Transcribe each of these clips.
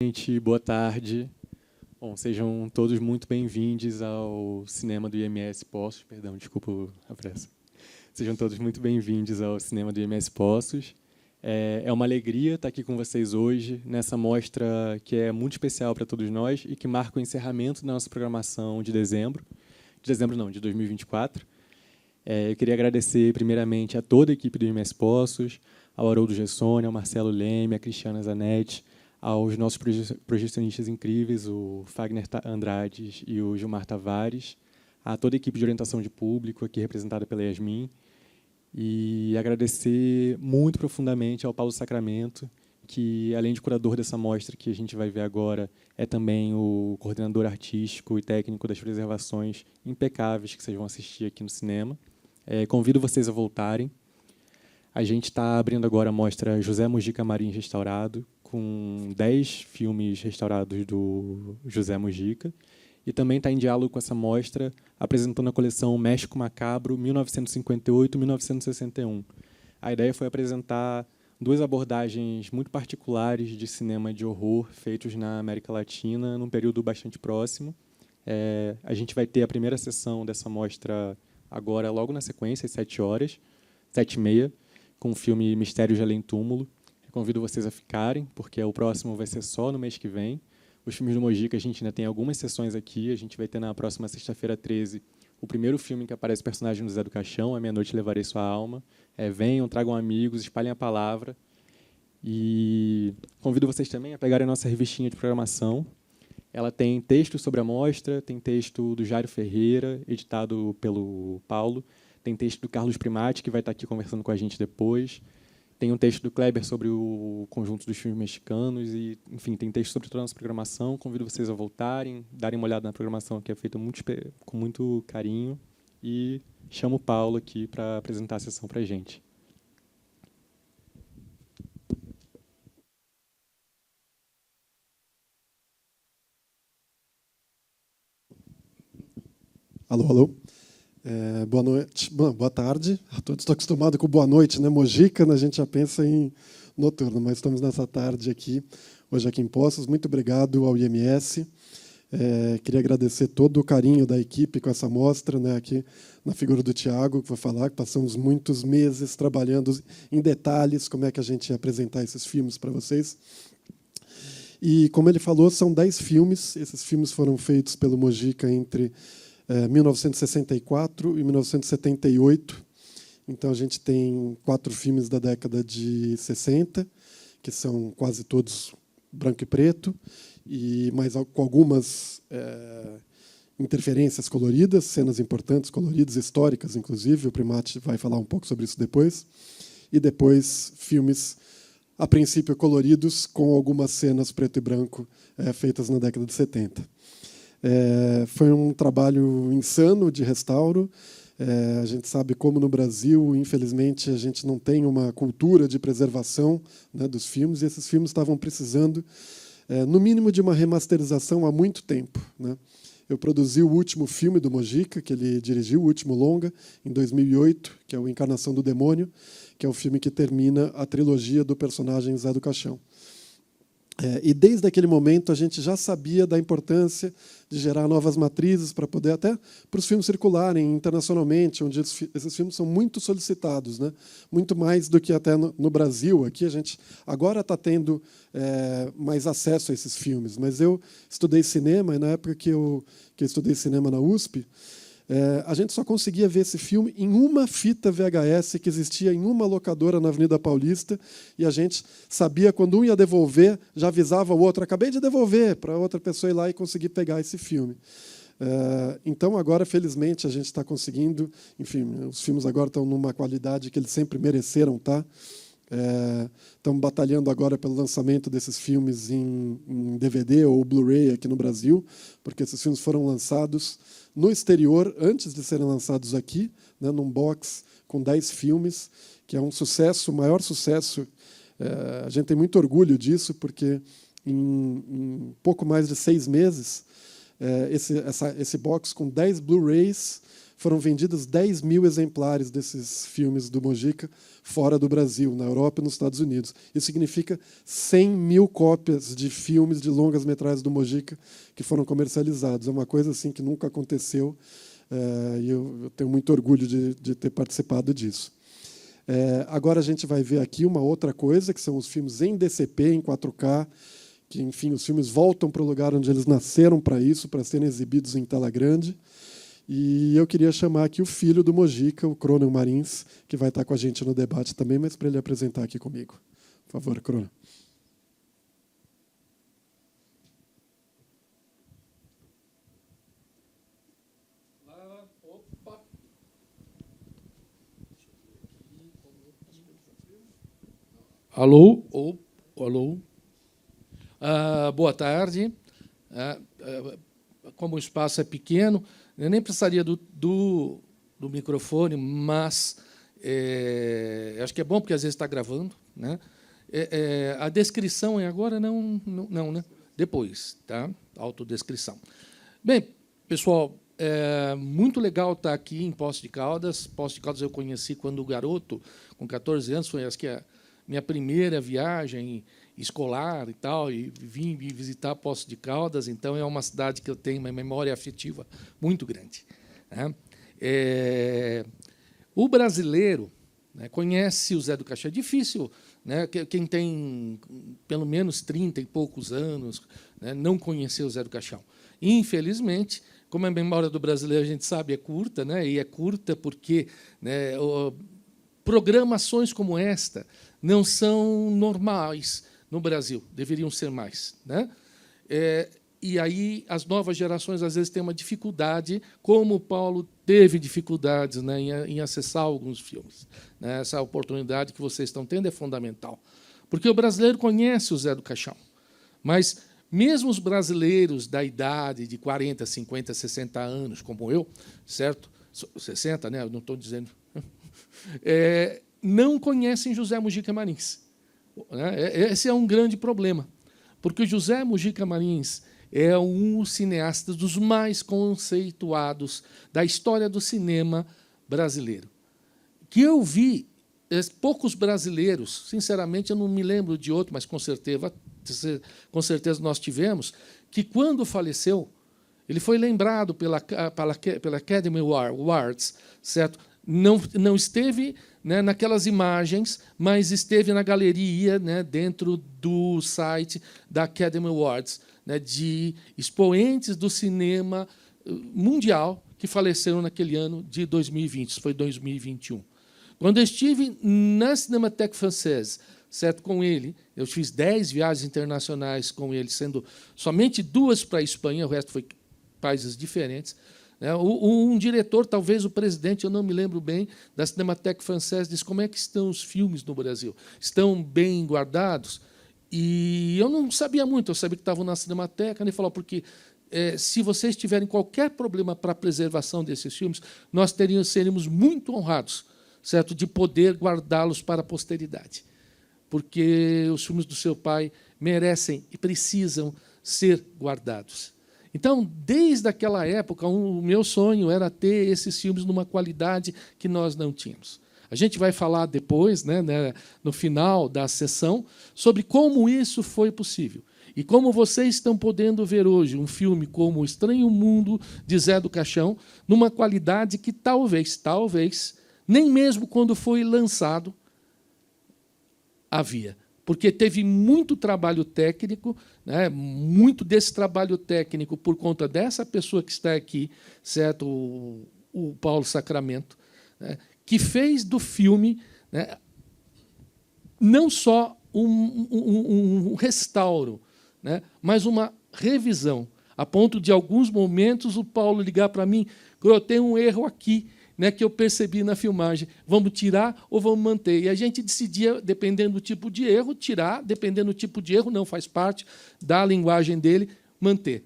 Gente, boa tarde. Bom, sejam todos muito bem-vindos ao cinema do IMS Poços. Perdão, desculpa a pressa. Sejam todos muito bem-vindos ao cinema do IMS Poços. É uma alegria estar aqui com vocês hoje, nessa mostra que é muito especial para todos nós e que marca o encerramento da nossa programação de dezembro. De dezembro não, de 2024. Eu queria agradecer primeiramente a toda a equipe do IMS Poços, ao Haroldo Gessoni, ao Marcelo Leme, a Cristiana Zanetti, aos nossos projecionistas incríveis, o Fagner Andrade e o Gilmar Tavares, a toda a equipe de orientação de público, aqui representada pela Yasmin, e agradecer muito profundamente ao Paulo Sacramento, que, além de curador dessa mostra que a gente vai ver agora, é também o coordenador artístico e técnico das preservações impecáveis que vocês vão assistir aqui no cinema. Convido vocês a voltarem. A gente está abrindo agora a mostra José Mujica Marins Restaurado, com 10 filmes restaurados do José Mujica, e também está em diálogo com essa mostra, apresentando a coleção México Macabro, 1958-1961. A ideia foi apresentar duas abordagens muito particulares de cinema de horror feitos na América Latina, num período bastante próximo. A gente vai ter a primeira sessão dessa mostra agora, logo na sequência, às 7h, 7h30, com o filme Mistérios de Além Túmulo. Convido vocês a ficarem, porque o próximo vai ser só no mês que vem. Os filmes do Mujica, a gente ainda tem algumas sessões aqui. A gente vai ter na próxima sexta-feira, 13, o primeiro filme que aparece o personagem do Zé do Caixão, A Meia-Noite Levarei Sua Alma. Venham, tragam amigos, espalhem a palavra. E convido vocês também a pegarem a nossa revistinha de programação. Ela tem texto sobre a mostra, tem texto do Jairo Ferreira, editado pelo Paulo, tem texto do Carlos Primati, que vai estar aqui conversando com a gente depois. Tem um texto do Kleber sobre o conjunto dos filmes mexicanos e, enfim, tem texto sobre toda a nossa programação. Convido vocês a voltarem, darem uma olhada na programação, que é feita com muito carinho. E chamo o Paulo aqui para apresentar a sessão para a gente. Alô, alô. Boa noite, boa tarde a todos. Estou acostumado com boa noite, né? Mojica, a gente já pensa em noturno, mas estamos nessa tarde aqui, hoje aqui em Poços. Muito obrigado ao IMS. Queria agradecer todo o carinho da equipe com essa mostra, né? Aqui na figura do Tiago, que vou falar, que passamos muitos meses trabalhando em detalhes como é que a gente ia apresentar esses filmes para vocês. E, como ele falou, são 10 filmes. Esses filmes foram feitos pelo Mujica entre 1964 e 1978. Então, a gente tem 4 filmes da década de 60, que são quase todos branco e preto, mas com algumas interferências coloridas, cenas importantes, coloridas, históricas, inclusive. O Primati vai falar um pouco sobre isso depois. E depois, filmes, a princípio, coloridos, com algumas cenas preto e branco feitas na década de 70. Foi um trabalho insano de restauro. A gente sabe como no Brasil, infelizmente, a gente não tem uma cultura de preservação, né, dos filmes, e esses filmes estavam precisando, no mínimo, de uma remasterização há muito tempo, né? Eu produzi o último filme do Mujica, que ele dirigiu, o último longa, em 2008, que é o Encarnação do Demônio, que é o filme que termina a trilogia do personagem Zé do Caixão. E desde aquele momento a gente já sabia da importância de gerar novas matrizes para poder até para os filmes circularem internacionalmente, onde esses filmes são muito solicitados, né? Muito mais do que até no Brasil. Aqui a gente agora está tendo mais acesso a esses filmes, mas eu estudei cinema, e na época que eu estudei cinema na USP, a gente só conseguia ver esse filme em uma fita VHS que existia em uma locadora na Avenida Paulista, e a gente sabia, quando um ia devolver, já avisava o outro: acabei de devolver, para outra pessoa ir lá e conseguir pegar esse filme. Então, agora, felizmente, a gente está conseguindo. Enfim, os filmes agora estão numa qualidade que eles sempre mereceram, tá? Estamos batalhando agora pelo lançamento desses filmes em DVD ou Blu-ray aqui no Brasil, porque esses filmes foram lançados no exterior antes de serem lançados aqui, né, num box com 10 filmes, que é um sucesso, o maior sucesso. A gente tem muito orgulho disso, porque em pouco mais de 6 meses, esse box com 10 Blu-rays foram vendidos 10 mil exemplares desses filmes do Mojica fora do Brasil, na Europa e nos Estados Unidos. Isso significa 100 mil cópias de filmes de longas-metragens do Mojica que foram comercializados. É uma coisa assim que nunca aconteceu, e eu tenho muito orgulho de ter participado disso. Agora a gente vai ver aqui uma outra coisa, que são os filmes em DCP, em 4K, que, enfim, os filmes voltam para o lugar onde eles nasceram para isso, para serem exibidos em tela grande. E eu queria chamar aqui o filho do Mojica, o Cronan Marins, que vai estar com a gente no debate também, mas para ele apresentar aqui comigo. Por favor, Cronan. Alô? Alô? Boa tarde. Como o espaço é pequeno, eu nem precisaria do microfone, mas acho que é bom, porque às vezes está gravando, né? A descrição é agora? Não, né? Depois, tá? Autodescrição. Bem, pessoal, muito legal estar aqui em Poços de Caldas. Poços de Caldas eu conheci quando garoto, com 14 anos, foi acho que a minha primeira viagem escolar e tal, e vim visitar Poços de Caldas. Então é uma cidade que eu tenho uma memória afetiva muito grande, né? O brasileiro, né, conhece o Zé do Caixão. É difícil, né, quem tem pelo menos 30 e poucos anos, né, não conhecer o Zé do Caixão. Infelizmente, como a memória do brasileiro a gente sabe é curta, né, e é curta porque, né, programações como esta não são normais no Brasil, deveriam ser mais, né? E aí as novas gerações às vezes têm uma dificuldade, como o Paulo teve dificuldades, né, em acessar alguns filmes, né? Essa oportunidade que vocês estão tendo é fundamental, porque o brasileiro conhece o Zé do Caixão, mas mesmo os brasileiros da idade de 40, 50, 60 anos, como eu, certo? 60, né? Eu não estou dizendo. Não conhecem José Mujica Marins. Esse é um grande problema, porque o José Mujica Marins é um cineasta dos mais conceituados da história do cinema brasileiro. Que eu vi poucos brasileiros, sinceramente, eu não me lembro de outro, mas com certeza nós tivemos, que, quando faleceu, ele foi lembrado pela Academy Awards, certo? Não esteve, né, naquelas imagens, mas esteve na galeria, né, dentro do site da Academy Awards, né, de expoentes do cinema mundial que faleceram naquele ano de 2020, isso foi 2021. Quando eu estive na Cinémathèque Française, certo, com ele, eu fiz 10 viagens internacionais com ele, sendo somente 2 para a Espanha, o resto foi países diferentes. Um diretor, talvez o presidente, eu não me lembro bem, da Cinémathèque Française, disse: como é que estão os filmes no Brasil? Estão bem guardados? E eu não sabia muito, eu sabia que estavam na Cinemateca. Ele falou: porque se vocês tiverem qualquer problema para a preservação desses filmes, nós seríamos muito honrados, certo, de poder guardá-los para a posteridade, porque os filmes do seu pai merecem e precisam ser guardados. Então, desde aquela época, o meu sonho era ter esses filmes numa qualidade que nós não tínhamos. A gente vai falar depois, né, no final da sessão, sobre como isso foi possível. E como vocês estão podendo ver hoje um filme como O Estranho Mundo de Zé do Caixão, numa qualidade que talvez, nem mesmo quando foi lançado, havia. Porque teve muito trabalho técnico, né, muito desse trabalho técnico por conta dessa pessoa que está aqui, certo, o Paulo Sacramento, né, que fez do filme, né, não só um restauro, né, mas uma revisão, a ponto de, alguns momentos, o Paulo ligar para mim: eu tenho um erro aqui, né, que eu percebi na filmagem, vamos tirar ou vamos manter? E a gente decidia, dependendo do tipo de erro, tirar, dependendo do tipo de erro, não faz parte da linguagem dele, manter.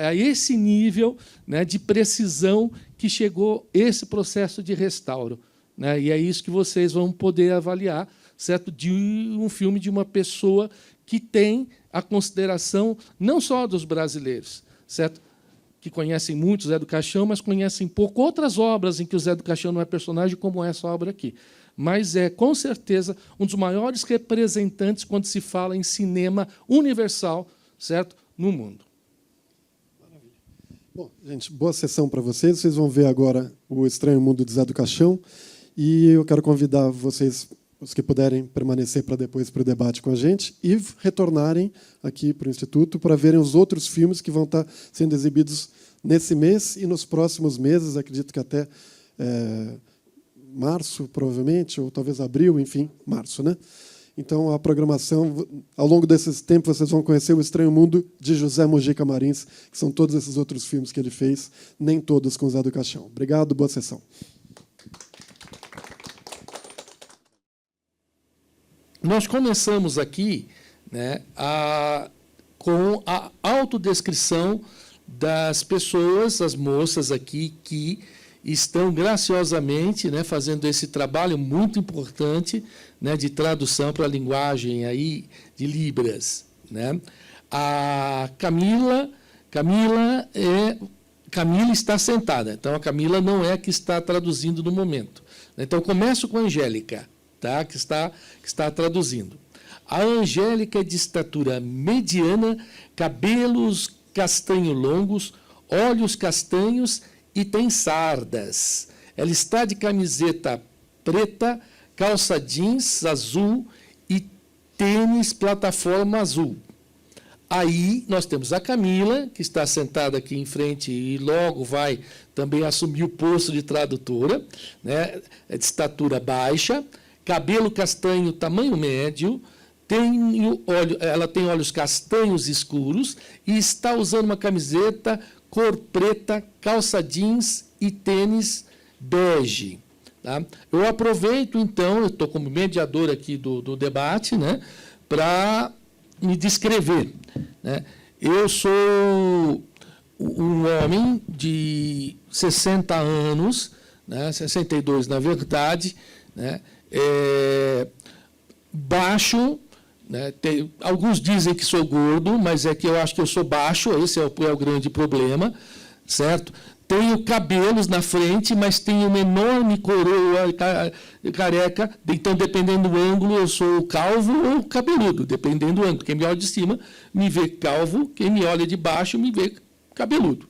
A esse nível, né, de precisão que chegou esse processo de restauro. E é isso que vocês vão poder avaliar, certo, de um filme de uma pessoa que tem a consideração não só dos brasileiros, certo, que conhecem muito Zé do Caixão, mas conhecem pouco outras obras em que o Zé do Caixão não é personagem, como essa obra aqui. Mas é, com certeza, um dos maiores representantes quando se fala em cinema universal, certo, no mundo. Maravilha. Bom, gente, boa sessão para vocês. Vocês vão ver agora o Estranho Mundo de Zé do Caixão. E eu quero convidar vocês, os que puderem, permanecer para depois para o debate com a gente e retornarem aqui para o Instituto para verem os outros filmes que vão estar sendo exibidos nesse mês e nos próximos meses, acredito que até março, provavelmente, ou talvez abril, enfim, março, né? Então, a programação, ao longo desses tempos, vocês vão conhecer O Estranho Mundo de José Mujica Marins, que são todos esses outros filmes que ele fez, nem todos com Zé do Caixão. Obrigado, boa sessão. Nós começamos aqui, né, com a autodescrição das pessoas, as moças aqui, que estão graciosamente, né, fazendo esse trabalho muito importante, né, de tradução para a linguagem aí de Libras, né? A Camila está sentada, então a Camila não é a que está traduzindo no momento. Então, começo com a Angélica, tá? que está traduzindo. A Angélica é de estatura mediana, cabelos castanho longos, olhos castanhos e tem sardas. Ela está de camiseta preta, calça jeans azul e tênis plataforma azul. Aí nós temos a Camila, que está sentada aqui em frente e logo vai também assumir o posto de tradutora, né? É de estatura baixa, cabelo castanho tamanho médio, ela tem olhos castanhos escuros e está usando uma camiseta cor preta, calça jeans e tênis bege. Tá? Eu aproveito, então, eu estou como mediador aqui do debate, né, para me descrever. Né? Eu sou um homem de 60 anos, né, 62 na verdade, né, baixo, né, alguns dizem que sou gordo, mas é que eu acho que eu sou baixo, esse é o grande problema, certo? Tenho cabelos na frente, mas tenho uma enorme coroa careca, então, dependendo do ângulo, eu sou calvo ou cabeludo, dependendo do ângulo. Quem me olha de cima me vê calvo, quem me olha de baixo me vê cabeludo,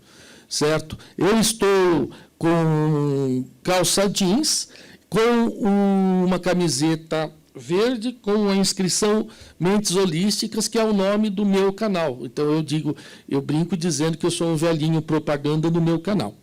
certo? Eu estou com calça jeans, com uma camiseta verde, com a inscrição Mentes Holísticas, que é o nome do meu canal. Então, eu brinco dizendo que eu sou um velhinho propaganda do meu canal,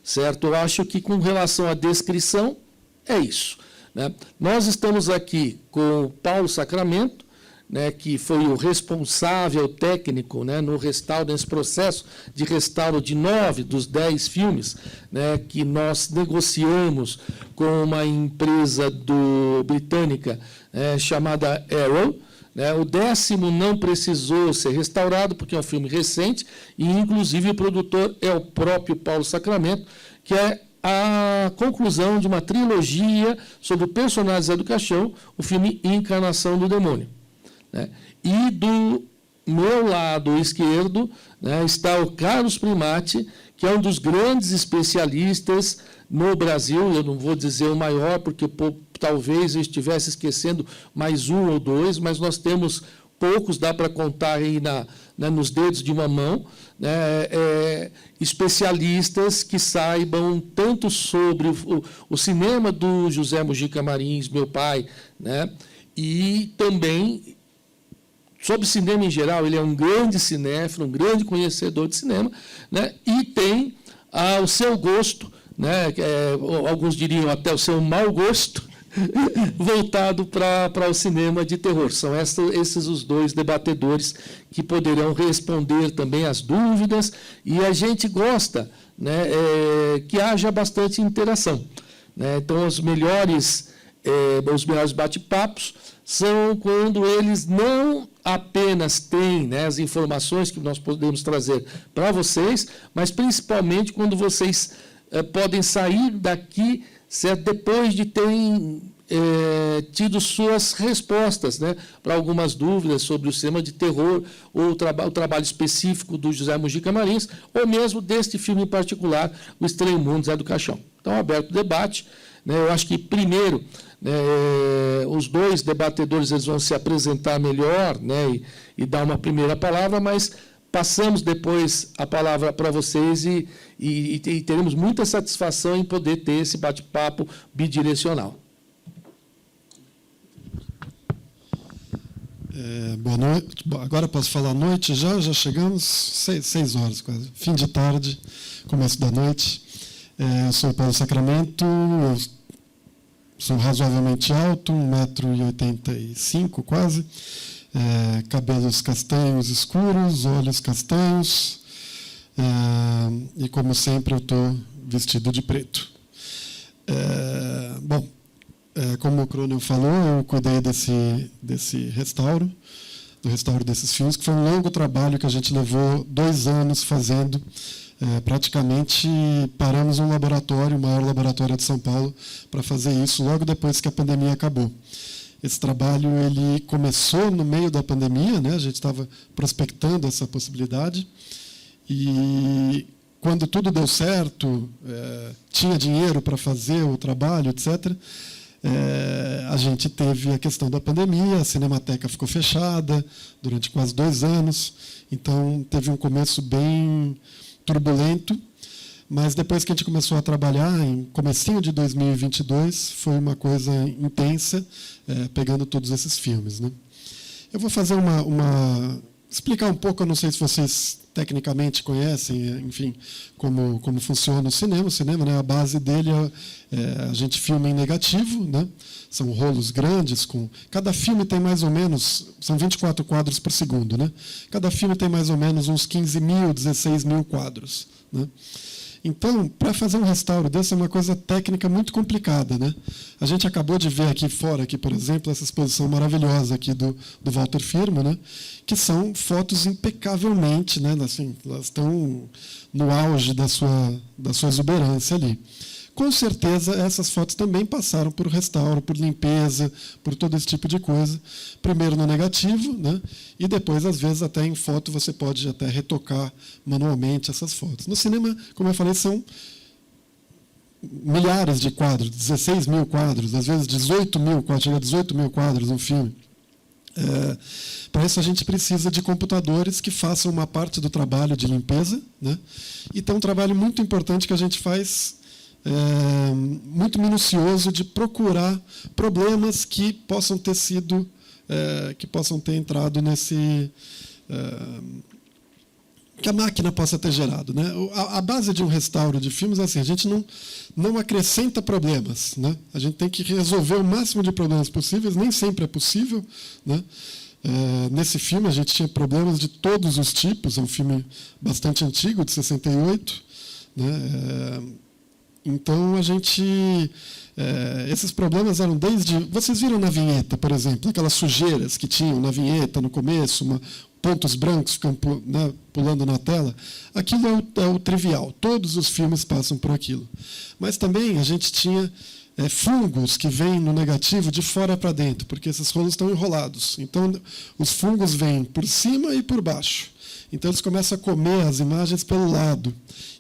certo? Eu acho que, com relação à descrição, é isso, né? Nós estamos aqui com o Paulo Sacramento, né, que foi o responsável técnico, né, no restauro, nesse processo de restauro de 9 dos 10 filmes, né, que nós negociamos com uma empresa britânica chamada Arrow. Né, o 10º não precisou ser restaurado, porque é um filme recente, e, inclusive, o produtor é o próprio Paulo Sacramento, que é a conclusão de uma trilogia sobre o personagem Zé do Caixão, o filme Encarnação do Demônio. Né? E do meu lado esquerdo, né, está o Carlos Primati, que é um dos grandes especialistas no Brasil. Eu não vou dizer o maior, porque talvez eu estivesse esquecendo mais um ou dois, mas nós temos poucos, dá para contar aí nos dedos de uma mão, né, especialistas que saibam tanto sobre o cinema do José Mujica Marins, meu pai, né, e também sobre cinema em geral. Ele é um grande cinéfilo, um grande conhecedor de cinema, né, e tem o seu gosto, né, alguns diriam até o seu mau gosto, voltado para o cinema de terror. São esses os dois debatedores que poderão responder também as dúvidas, e a gente gosta, né, que haja bastante interação. Né? Então, os melhores bate-papos são quando eles não apenas têm, né, as informações que nós podemos trazer para vocês, mas principalmente quando vocês podem sair daqui, certo, depois de terem tido suas respostas, né, para algumas dúvidas sobre o cinema de terror, ou o trabalho específico do José Mujica Marins, ou mesmo deste filme em particular, O Estranho Mundo Zé do Caixão. Então, aberto o debate. Né, eu acho que, primeiro, os dois debatedores eles vão se apresentar melhor, né, e dar uma primeira palavra, mas passamos depois a palavra para vocês e teremos muita satisfação em poder ter esse bate-papo bidirecional. Boa noite. Agora posso falar noite já? Já chegamos 6 horas quase. Fim de tarde, começo da noite. Eu sou Paulo Sacramento, eu sou razoavelmente alto, 1,85 m quase, cabelos castanhos escuros, olhos castanhos, e como sempre eu estou vestido de preto. Bom, como o Cronel falou, eu cuidei desse restauro, do restauro desses filmes, que foi um longo trabalho que a gente levou 2 anos fazendo. Praticamente paramos um laboratório, o maior laboratório de São Paulo, para fazer isso logo depois que a pandemia acabou. Esse trabalho ele começou no meio da pandemia, né? A gente estava prospectando essa possibilidade, e quando tudo deu certo, tinha dinheiro para fazer o trabalho, etc., a gente teve a questão da pandemia, a Cinemateca ficou fechada durante quase 2 anos, então teve um começo bem turbulento, mas depois que a gente começou a trabalhar, em comecinho de 2022, foi uma coisa intensa, pegando todos esses filmes, né? Eu vou fazer explicar um pouco, eu não sei se vocês tecnicamente conhecem, enfim, como funciona o cinema. O cinema, né, a base dele a gente filma em negativo, né? São rolos grandes, cada filme tem mais ou menos, são 24 quadros por segundo, né? Cada filme tem mais ou menos uns 15.000, 16.000 quadros, né? Então, para fazer um restauro desse é uma coisa técnica muito complicada, né? A gente acabou de ver aqui fora, por exemplo, essa exposição maravilhosa aqui do Walter Firmo, né? Que são fotos impecavelmente, né? Assim, elas estão no auge da sua exuberância ali. Com certeza, essas fotos também passaram por restauro, por limpeza, por todo esse tipo de coisa. Primeiro no negativo, né? E depois, às vezes, até em foto, você pode até retocar manualmente essas fotos. No cinema, como eu falei, são milhares de quadros, 16.000 quadros, às vezes 18.000 quadros, chega a 18.000 quadros no filme. Para isso, a gente precisa de computadores que façam uma parte do trabalho de limpeza, né? E tem um trabalho muito importante que a gente faz, muito minucioso, de procurar problemas que possam ter sido, que possam ter entrado nesse, que a máquina possa ter gerado, né? A base de um restauro de filmes é assim: a gente não acrescenta problemas, né? A gente tem que resolver o máximo de problemas possíveis. Nem sempre é possível, né? Nesse filme a gente tinha problemas de todos os tipos. É um filme bastante antigo, de 68, né? Então, esses problemas eram desde... Vocês viram na vinheta, por exemplo, aquelas sujeiras que tinham na vinheta no começo, pontos brancos ficam, né, pulando na tela? Aquilo é o trivial. Todos os filmes passam por aquilo. Mas também a gente tinha fungos que vêm no negativo de fora para dentro, porque esses rolos estão enrolados. Então, os fungos vêm por cima e por baixo. Então, eles começam a comer as imagens pelo lado.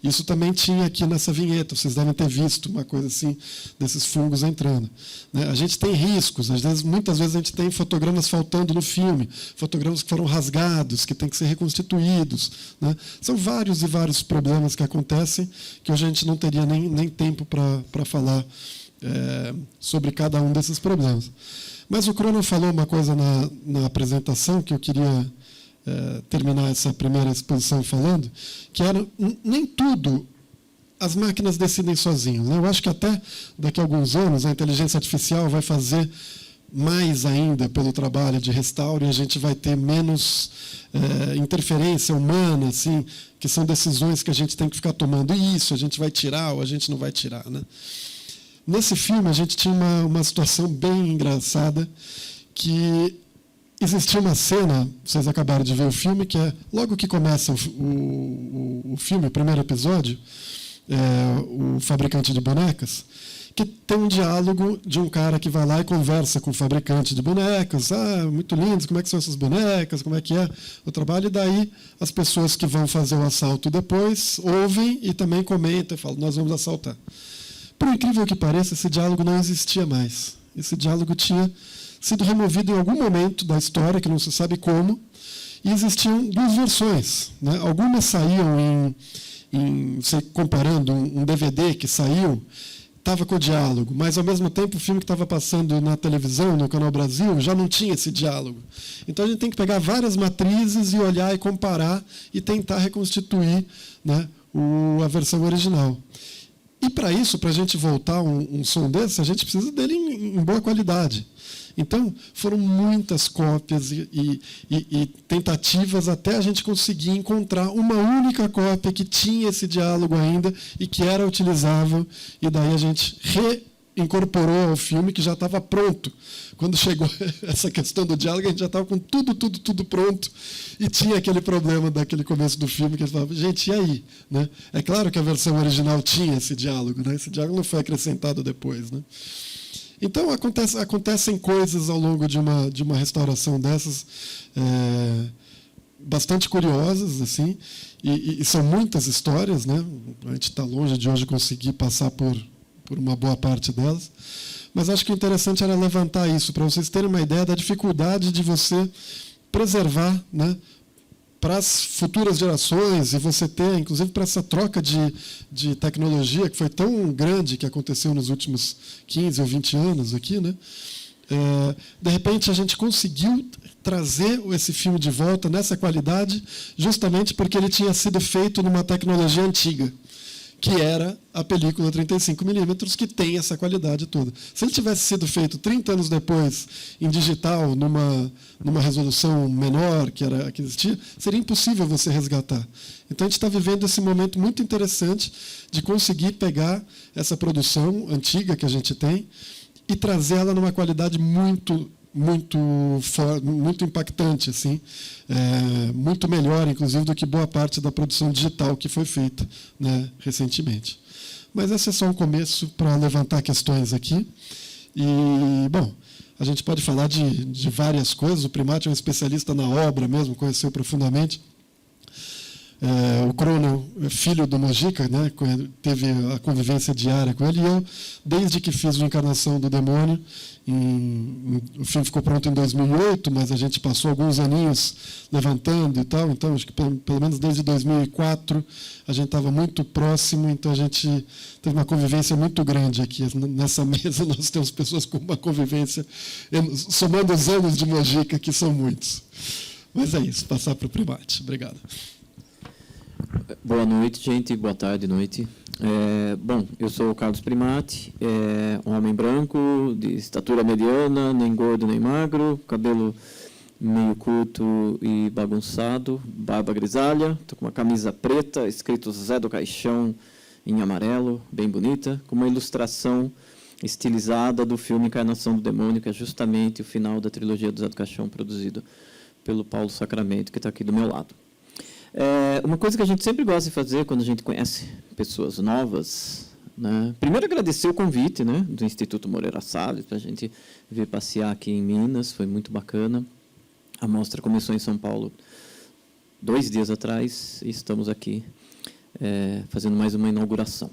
Isso também tinha aqui nessa vinheta. Vocês devem ter visto uma coisa assim, desses fungos entrando, né? A gente tem riscos. Muitas vezes a gente tem fotogramas faltando no filme, fotogramas que foram rasgados, que têm que ser reconstituídos, né? São vários e vários problemas que acontecem, que hoje a gente não teria nem tempo para falar sobre cada um desses problemas. Mas o Crono falou uma coisa na apresentação que eu queria terminar essa primeira exposição falando, que era: nem tudo as máquinas decidem sozinhas, né? Eu acho que até daqui a alguns anos a inteligência artificial vai fazer mais ainda pelo trabalho de restauro, e a gente vai ter menos interferência humana, assim, que são decisões que a gente tem que ficar tomando. E isso a gente vai tirar ou a gente não vai tirar, né? Nesse filme a gente tinha uma situação bem engraçada, que existia uma cena, vocês acabaram de ver o filme, que é logo que começa o filme, o primeiro episódio, o fabricante de bonecas, que tem um diálogo de um cara que vai lá e conversa com o fabricante de bonecas. Muito lindo, como é que são essas bonecas, como é que é o trabalho. E daí as pessoas que vão fazer o assalto depois ouvem e também comentam e falam, nós vamos assaltar. Por incrível que pareça, esse diálogo não existia mais. Esse diálogo tinha sido removido em algum momento da história, que não se sabe como, e existiam duas versões, né? Algumas saíam você comparando um DVD que saiu, estava com o diálogo, mas, ao mesmo tempo, o filme que estava passando na televisão, no Canal Brasil, já não tinha esse diálogo. Então, a gente tem que pegar várias matrizes e olhar e comparar e tentar reconstituir, né, a versão original. E, para isso, para a gente voltar um som desse, a gente precisa dele em boa qualidade. Então, foram muitas cópias e tentativas até a gente conseguir encontrar uma única cópia que tinha esse diálogo ainda e que era utilizável. E daí a gente reincorporou ao filme, que já estava pronto. Quando chegou essa questão do diálogo, a gente já estava com tudo pronto. E tinha aquele problema daquele começo do filme, que a gente falava, gente, e aí? Né? É claro que a versão original tinha esse diálogo, né? Esse diálogo não foi acrescentado depois, né? Então, acontecem coisas ao longo de uma restauração dessas bastante curiosas, assim, e são muitas histórias, né? A gente está longe de hoje conseguir passar por uma boa parte delas, mas acho que o interessante era levantar isso, para vocês terem uma ideia da dificuldade de você preservar, né, para as futuras gerações, e você ter, inclusive, para essa troca de tecnologia que foi tão grande que aconteceu nos últimos 15 ou 20 anos aqui, né? De repente, a gente conseguiu trazer esse filme de volta nessa qualidade, justamente porque ele tinha sido feito numa tecnologia antiga, que era a película 35mm, que tem essa qualidade toda. Se ele tivesse sido feito 30 anos depois, em digital, numa resolução menor, que era a que existia, seria impossível você resgatar. Então, a gente está vivendo esse momento muito interessante de conseguir pegar essa produção antiga que a gente tem e trazê-la numa qualidade muito impactante, assim, muito melhor, inclusive, do que boa parte da produção digital que foi feita, né, recentemente. Mas esse é só um começo para levantar questões aqui. E, bom, a gente pode falar de várias coisas. O Primati é um especialista na obra mesmo, conheceu profundamente. O Crono, filho do Mojica, né, teve a convivência diária com ele. E eu, desde que fiz o Encarnação do Demônio, o filme ficou pronto em 2008, mas a gente passou alguns aninhos levantando e tal. Então, acho que pelo menos desde 2004 a gente estava muito próximo. Então, a gente teve uma convivência muito grande aqui. Nessa mesa nós temos pessoas com uma convivência, somando os anos de Mojica, que são muitos. Mas é isso, passar para o Primati. Obrigado. Boa noite, gente. Boa tarde, noite. Bom, eu sou o Carlos Primati, um homem branco, de estatura mediana, nem gordo nem magro, cabelo meio curto e bagunçado, barba grisalha, estou com uma camisa preta, escrito Zé do Caixão em amarelo, bem bonita, com uma ilustração estilizada do filme Encarnação do Demônio, que é justamente o final da trilogia do Zé do Caixão, produzido pelo Paulo Sacramento, que está aqui do meu lado. Uma coisa que a gente sempre gosta de fazer quando a gente conhece pessoas novas, né? Primeiro, agradecer o convite, né, do Instituto Moreira Salles para a gente vir passear aqui em Minas, foi muito bacana. A mostra começou em São Paulo 2 dias atrás e estamos aqui fazendo mais uma inauguração.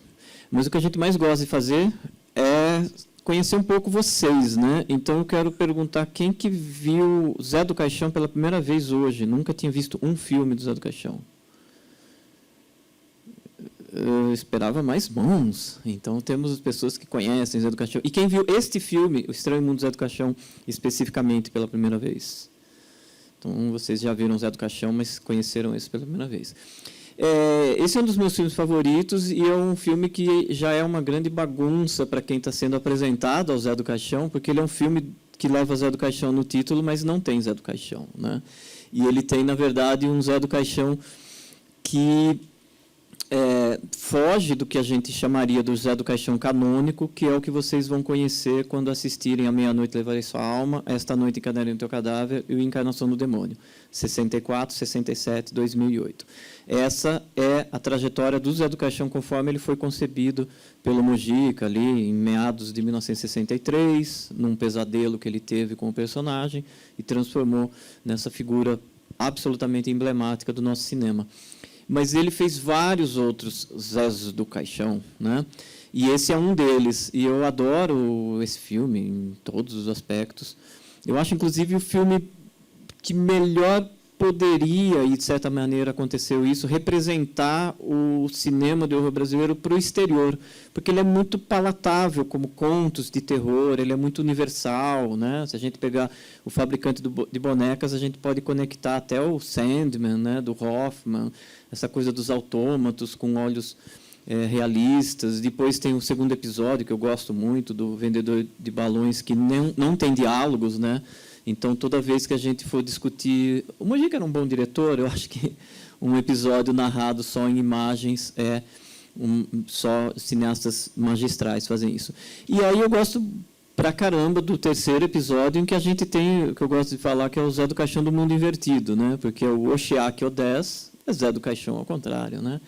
Mas o que a gente mais gosta de fazer é conhecer um pouco vocês, né? Então, eu quero perguntar quem que viu Zé do Caixão pela primeira vez hoje. Nunca tinha visto um filme do Zé do Caixão. Eu esperava mais mãos. Então, temos pessoas que conhecem Zé do Caixão. E quem viu este filme, O Estranho Mundo do Zé do Caixão, especificamente pela primeira vez? Então, vocês já viram Zé do Caixão, mas conheceram esse pela primeira vez. Esse é um dos meus filmes favoritos e é um filme que já é uma grande bagunça para quem está sendo apresentado ao Zé do Caixão, porque ele é um filme que leva Zé do Caixão no título, mas não tem Zé do Caixão, né? E ele tem, na verdade, um Zé do Caixão que foge do que a gente chamaria do José do Caixão canônico, que é o que vocês vão conhecer quando assistirem A Meia-Noite Levarei Sua Alma, Esta Noite Encadenarei no Teu Cadáver e o Encarnação do Demônio, 64, 67, 2008. Essa é a trajetória do José do Caixão conforme ele foi concebido pelo Mujica, ali em meados de 1963, num pesadelo que ele teve com o personagem, e transformou nessa figura absolutamente emblemática do nosso cinema. Mas ele fez vários outros Zés do Caixão, né? E esse é um deles. E eu adoro esse filme em todos os aspectos. Eu acho, inclusive, o filme que melhor poderia, e de certa maneira aconteceu isso, representar o cinema de horror brasileiro para o exterior, porque ele é muito palatável como contos de terror, ele é muito universal, né? Se a gente pegar o Fabricante de Bonecas, a gente pode conectar até o Sandman, né, do Hoffman, essa coisa dos autômatos com olhos realistas. Depois tem o segundo episódio, que eu gosto muito, do Vendedor de Balões, que não tem diálogos, né? Então, toda vez que a gente for discutir... O Mujica era um bom diretor, eu acho que um episódio narrado só em imagens só cineastas magistrais fazem isso. E aí eu gosto pra caramba do terceiro episódio, em que a gente tem, o que eu gosto de falar, que é o Zé do Caixão do Mundo Invertido, né? Porque é o Oxiaque Odés é Zé do Caixão ao contrário, né?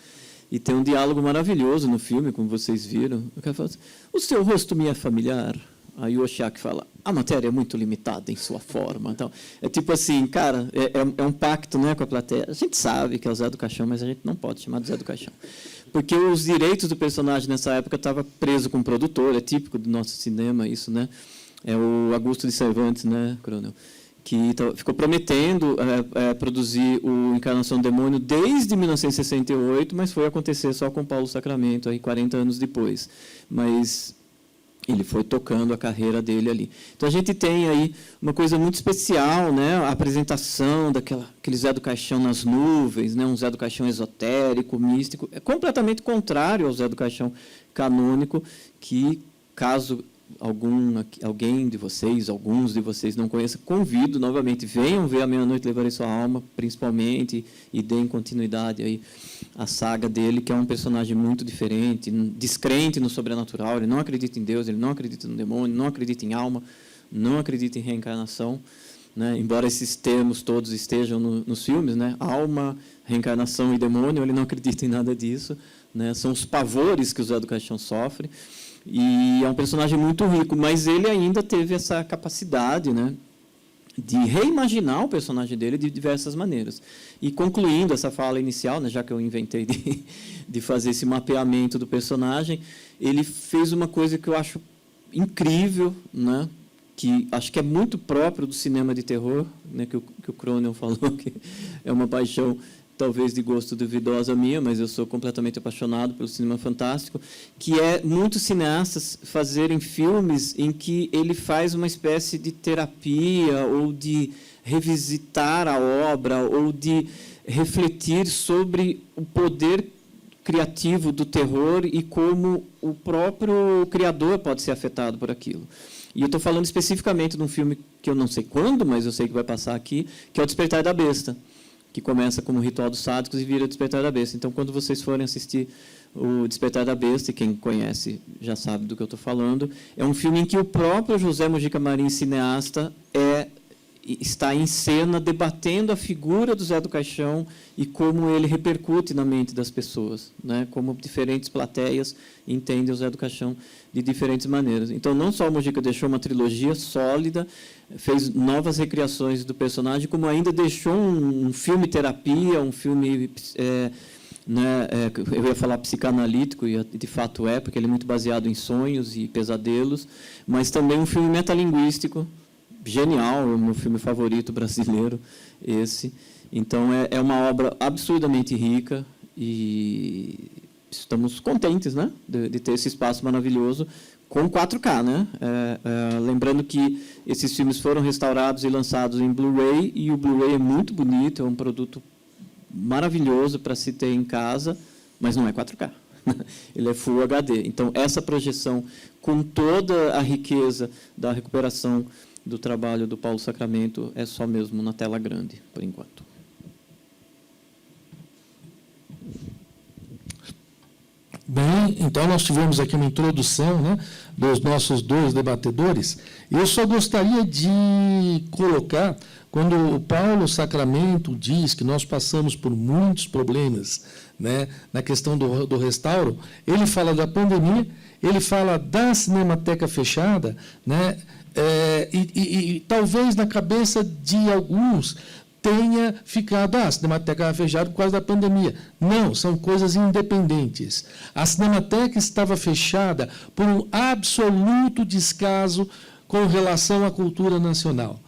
E tem um diálogo maravilhoso no filme, como vocês viram. O cara fala assim, o seu rosto me é familiar. Aí o Oxiaque fala, a matéria é muito limitada em sua forma. Então, é tipo assim, cara, é um pacto, né, com a plateia. A gente sabe que é o Zé do Caixão, mas a gente não pode chamar de Zé do Caixão. Porque os direitos do personagem nessa época estavam presos com o produtor, é típico do nosso cinema isso, né? É o Augusto de Cervantes, né, Coronel? Que ficou prometendo produzir o Encarnação do Demônio desde 1968, mas foi acontecer só com Paulo Sacramento, aí 40 anos depois. Mas ele foi tocando a carreira dele ali. Então, a gente tem aí uma coisa muito especial, né? A apresentação daquele Zé do Caixão nas nuvens, né? Um Zé do Caixão esotérico, místico. É completamente contrário ao Zé do Caixão canônico, que, caso alguém de vocês, alguns de vocês não conheçam, convido novamente, venham ver A Meia-Noite Levarei Sua Alma, principalmente, e deem continuidade aí à saga dele, que é um personagem muito diferente, descrente no sobrenatural, ele não acredita em Deus, ele não acredita no demônio, não acredita em alma, não acredita em reencarnação, né? Embora esses termos todos estejam nos filmes, né? Alma, reencarnação e demônio, ele não acredita em nada disso, né? São os pavores que o Zé do Caixão sofre. E é um personagem muito rico, mas ele ainda teve essa capacidade, né, de reimaginar o personagem dele de diversas maneiras. E concluindo essa fala inicial, né, já que eu inventei de fazer esse mapeamento do personagem, ele fez uma coisa que eu acho incrível, né, que acho que é muito próprio do cinema de terror, né, que o Cronel falou que é uma paixão talvez de gosto duvidosa minha, mas eu sou completamente apaixonado pelo cinema fantástico, que é muitos cineastas fazerem filmes em que ele faz uma espécie de terapia ou de revisitar a obra ou de refletir sobre o poder criativo do terror e como o próprio criador pode ser afetado por aquilo. E eu estou falando especificamente de um filme que eu não sei quando, mas eu sei que vai passar aqui, que é O Despertar da Besta, que começa como Ritual dos Sádicos e vira Despertar da Besta. Então, quando vocês forem assistir o Despertar da Besta, e quem conhece já sabe do que eu estou falando, é um filme em que o próprio José Mujica Marins, cineasta, está em cena debatendo a figura do Zé do Caixão e como ele repercute na mente das pessoas, né? Como diferentes plateias entendem o Zé do Caixão de diferentes maneiras. Então, não só o Mujica deixou uma trilogia sólida, fez novas recriações do personagem, como ainda deixou um filme terapia, um filme, eu ia falar psicanalítico, e de fato é, porque ele é muito baseado em sonhos e pesadelos, mas também um filme metalinguístico, genial, é o meu filme favorito brasileiro, esse. Então, é uma obra absurdamente rica e estamos contentes, né, de ter esse espaço maravilhoso com 4K, né? Lembrando que esses filmes foram restaurados e lançados em Blu-ray, e o Blu-ray é muito bonito, é um produto maravilhoso para se ter em casa, mas não é 4K. Ele é Full HD. Então, essa projeção, com toda a riqueza da recuperação do trabalho do Paulo Sacramento, é só mesmo na tela grande, por enquanto. Bem, então nós tivemos aqui uma introdução, né, dos nossos dois debatedores. Eu só gostaria de colocar, quando o Paulo Sacramento diz que nós passamos por muitos problemas, né, na questão do restauro, ele fala da pandemia, ele fala da Cinemateca fechada, né, e talvez na cabeça de alguns tenha ficado, a Cinemateca fechada por causa da pandemia. Não, são coisas independentes. A Cinemateca estava fechada por um absoluto descaso com relação à cultura nacional.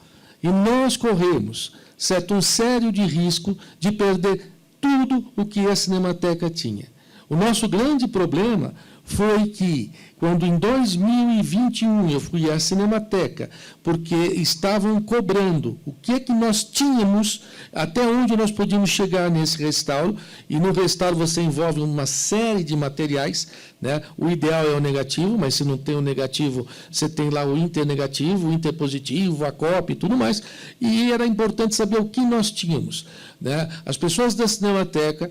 E nós corremos, certo, um sério de risco de perder tudo o que a Cinemateca tinha. O nosso grande problema foi que, quando em 2021 eu fui à Cinemateca, porque estavam cobrando o que é que nós tínhamos, até onde nós podíamos chegar nesse restauro, e no restauro você envolve uma série de materiais, né? O ideal é o negativo, mas se não tem o negativo, você tem lá o internegativo, o interpositivo, a cópia e tudo mais, e era importante saber o que nós tínhamos, né? As pessoas da Cinemateca,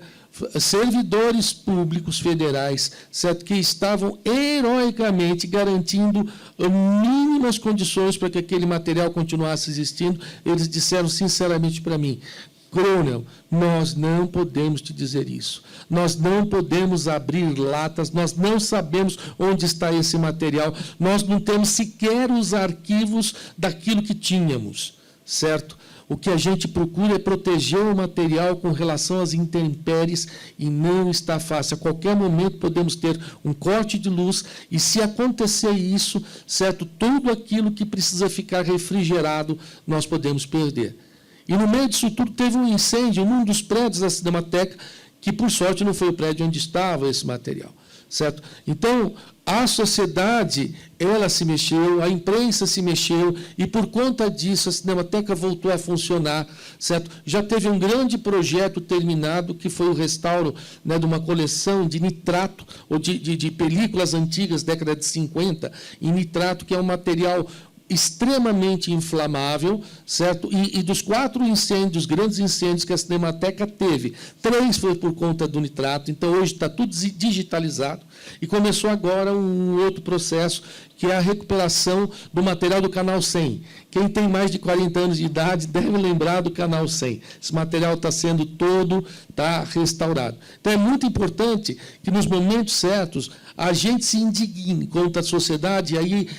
servidores públicos federais, certo, que estavam heroicamente garantindo mínimas condições para que aquele material continuasse existindo, eles disseram sinceramente para mim: Coronel, nós não podemos te dizer isso. Nós não podemos abrir latas, nós não sabemos onde está esse material, nós não temos sequer os arquivos daquilo que tínhamos, certo? O que a gente procura é proteger o material com relação às intempéries e não está fácil. A qualquer momento podemos ter um corte de luz e, se acontecer isso, certo, tudo aquilo que precisa ficar refrigerado, nós podemos perder. E no meio disso tudo teve um incêndio em um dos prédios da Cinemateca, que por sorte não foi o prédio onde estava esse material, certo? Então, a sociedade, ela se mexeu, a imprensa se mexeu, e por conta disso a Cinemateca voltou a funcionar, certo? Já teve um grande projeto terminado, que foi o restauro, né, de uma coleção de nitrato, ou de películas antigas, década de 50, em nitrato, que é um material extremamente inflamável, certo? E dos 4 incêndios, grandes incêndios que a Cinemateca teve, 3 foi por conta do nitrato, então hoje está tudo digitalizado, e começou agora um outro processo, que é a recuperação do material do Canal 100. Quem tem mais de 40 anos de idade deve lembrar do Canal 100. Esse material está sendo todo restaurado. Então, é muito importante que, nos momentos certos, a gente se indigne contra a sociedade, e aí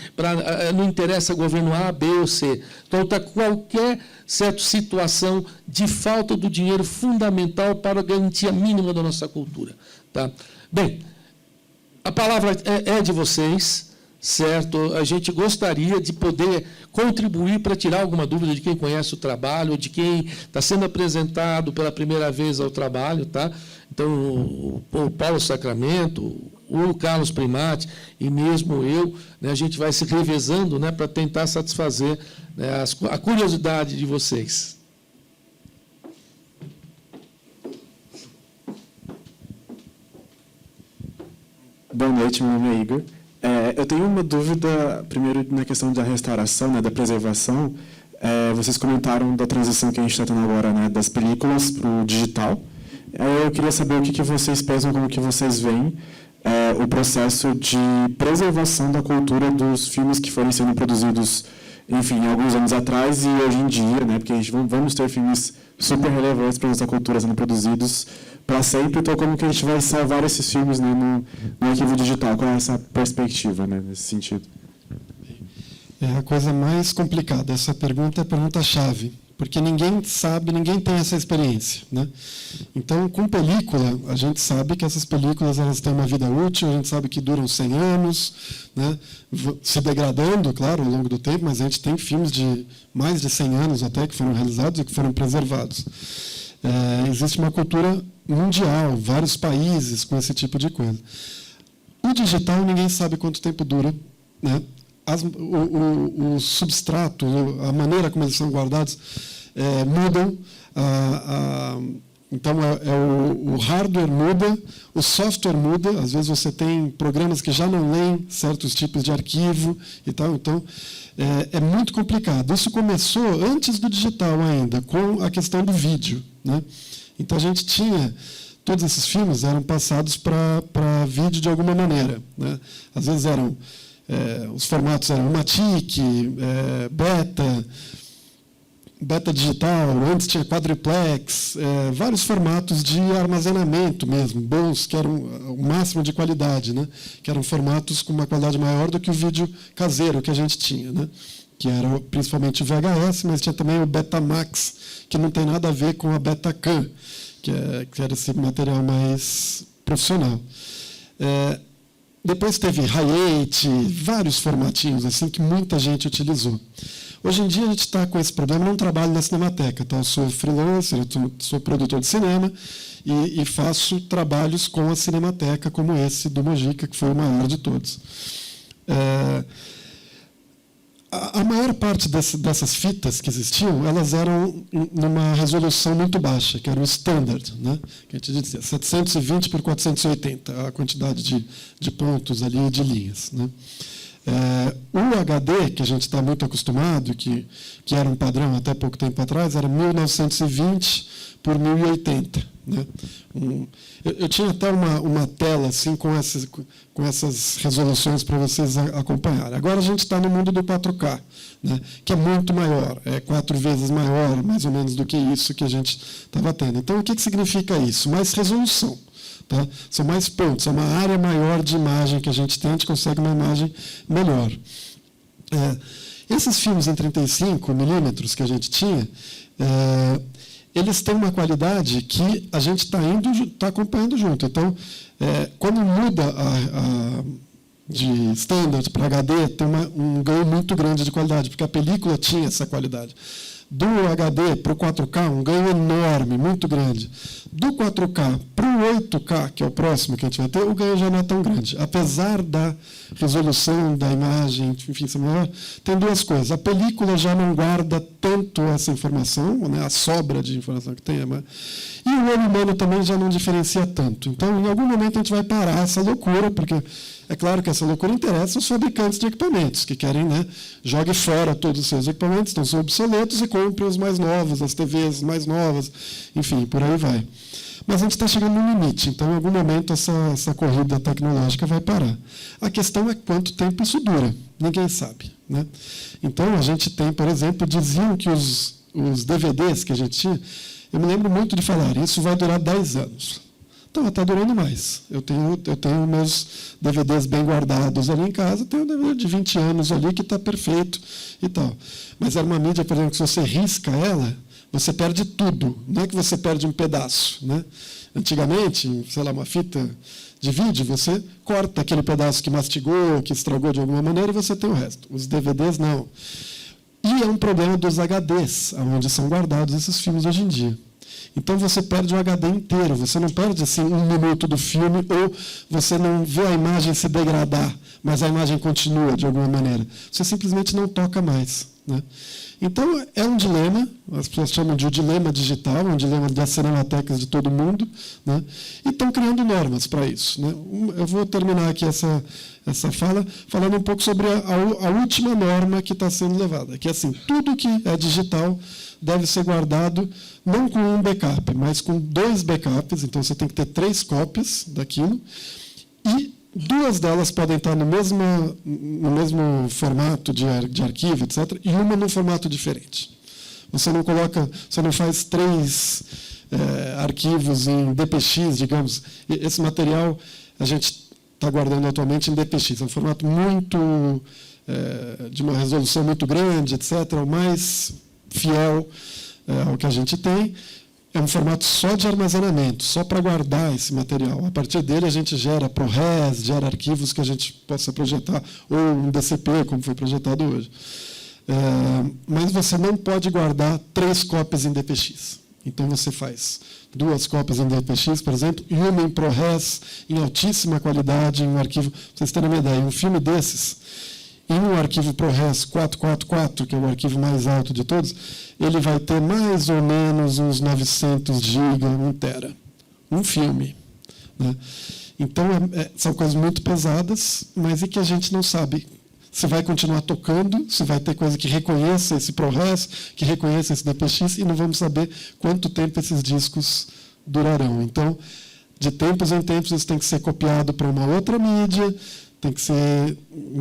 não interessa governo A, B ou C. Então, está qualquer situação de falta do dinheiro fundamental para a garantia mínima da nossa cultura. Tá? Bem, a palavra é de vocês. Certo? A gente gostaria de poder contribuir para tirar alguma dúvida de quem conhece o trabalho, ou de quem está sendo apresentado pela primeira vez ao trabalho. Tá? Então, o Paulo Sacramento, o Carlos Primati e mesmo eu, né, a gente vai se revezando, né, para tentar satisfazer, né, a curiosidade de vocês. Boa noite, meu nome é Igor. Eu tenho uma dúvida, primeiro, na questão da restauração, né, da preservação. Vocês comentaram da transição que a gente está tendo agora, né, das películas para o digital. Eu queria saber o que vocês pensam, como que vocês veem o processo de preservação da cultura dos filmes que foram sendo produzidos, enfim, alguns anos atrás e hoje em dia, né, porque a gente vamos ter filmes super relevantes para a nossa cultura sendo produzidos para sempre. Então, como que a gente vai salvar esses filmes, né, no arquivo digital? Qual é essa perspectiva, né, nesse sentido? É a coisa mais complicada. Essa pergunta é a pergunta-chave, porque ninguém sabe, ninguém tem essa experiência, né? Então, com película, a gente sabe que essas películas elas têm uma vida útil, a gente sabe que duram 100 anos, né, se degradando, claro, ao longo do tempo, mas a gente tem filmes de mais de 100 anos até que foram realizados e que foram preservados. Existe uma cultura mundial, vários países com esse tipo de coisa. O digital, ninguém sabe quanto tempo dura, né? O substrato, a maneira como eles são guardados, mudam. Então, o hardware muda, o software muda. Às vezes, você tem programas que já não leem certos tipos de arquivo e tal. Então, é muito complicado. Isso começou antes do digital ainda, com a questão do vídeo, né? Então, a gente tinha todos esses filmes eram passados para vídeo de alguma maneira, né? Às vezes eram os formatos eram Matic, beta digital, antes tinha quadriplex, vários formatos de armazenamento mesmo, bons, que eram o máximo de qualidade, né? Que eram formatos com uma qualidade maior do que o vídeo caseiro que a gente tinha, né? Que era principalmente o VHS, mas tinha também o Betamax, que não tem nada a ver com a Betacam, que era esse material mais profissional. Depois teve Hi8, vários formatinhos assim que muita gente utilizou. Hoje em dia a gente está com esse problema, eu não trabalho na Cinemateca, tá? Eu sou freelancer, eu sou produtor de cinema e faço trabalhos com a Cinemateca, como esse do Mojica, que foi o maior de todos. A maior parte dessas fitas que existiam, elas eram numa resolução muito baixa, que era o standard, né? Que a gente dizia 720 por 480, a quantidade de pontos ali, de linhas, né? O HD, que a gente está muito acostumado, que era um padrão até pouco tempo atrás, era 1920 por 1080. Né? Eu tinha até uma tela assim, com essas resoluções para vocês acompanharem. Agora a gente está no mundo do 4K, né? Que é muito maior, 4 vezes maior, mais ou menos, do que isso que a gente estava tendo. Então, o que significa isso? Mais resolução. Tá? São mais pontos, é uma área maior de imagem que a gente tem, a gente consegue uma imagem melhor. Esses filmes em 35 milímetros que a gente tinha, eles têm uma qualidade que a gente está acompanhando junto. Então, quando muda de standard para HD, tem um ganho muito grande de qualidade, porque a película tinha essa qualidade. Do HD para o 4K, um ganho enorme, muito grande. Do 4K para o 8K, que é o próximo que a gente vai ter, o ganho já não é tão grande. Apesar da resolução da imagem, enfim, ser maior, tem duas coisas. A película já não guarda tanto essa informação, né, a sobra de informação que tem, e o olho humano também já não diferencia tanto. Então, em algum momento, a gente vai parar essa loucura, porque é claro que essa loucura interessa os fabricantes de equipamentos, que querem, né, jogue fora todos os seus equipamentos, então são obsoletos, e compre os mais novos, as TVs mais novas, enfim, por aí vai. Mas a gente está chegando no limite, então, em algum momento, essa corrida tecnológica vai parar. A questão é quanto tempo isso dura, ninguém sabe, né? Então, a gente tem, por exemplo, diziam que os DVDs que a gente tinha, eu me lembro muito de falar, isso vai durar 10 anos. Então, está durando mais. Eu tenho meus DVDs bem guardados ali em casa, tenho um DVD de 20 anos ali que está perfeito e tal. Mas era uma mídia, por exemplo, que se você risca ela, você perde tudo, não é que você perde um pedaço, né? Antigamente, sei lá, uma fita de vídeo, você corta aquele pedaço que mastigou, que estragou de alguma maneira, e você tem o resto. Os DVDs, não. E é um problema dos HDs, onde são guardados esses filmes hoje em dia. Então, você perde o HD inteiro, você não perde assim, 1 minuto do filme, ou você não vê a imagem se degradar, mas a imagem continua de alguma maneira. Você simplesmente não toca mais, né? Então, é um dilema, as pessoas chamam de um dilema digital, um dilema das cinematecas de todo mundo, né? E estão criando normas para isso, né? Eu vou terminar aqui essa fala falando um pouco sobre a última norma que está sendo levada, que é assim, tudo que é digital deve ser guardado não com um backup, mas com 2 backups, então você tem que ter 3 cópias daquilo, e 2 delas podem estar no mesmo formato de arquivo, etc., e uma num formato diferente. Você não faz 3 arquivos em DPX, digamos. Esse material a gente está guardando atualmente em DPX, é um formato muito de uma resolução muito grande, etc., o mais fiel ao que a gente tem. É um formato só de armazenamento, só para guardar esse material. A partir dele, a gente gera ProRes, gera arquivos que a gente possa projetar, ou um DCP, como foi projetado hoje. Mas você não pode guardar 3 cópias em DPX. Então, você faz 2 cópias em DPX, por exemplo, e uma em ProRes, em altíssima qualidade, em um arquivo. Para vocês terem uma ideia, um filme desses, em um arquivo ProRes 444, que é o arquivo mais alto de todos, ele vai ter mais ou menos uns 900 GB, 1 tera. Um filme, né? Então, são coisas muito pesadas, mas que a gente não sabe se vai continuar tocando, se vai ter coisa que reconheça esse ProRes, que reconheça esse DPX, e não vamos saber quanto tempo esses discos durarão. Então, de tempos em tempos isso tem que ser copiado para uma outra mídia, tem que ser,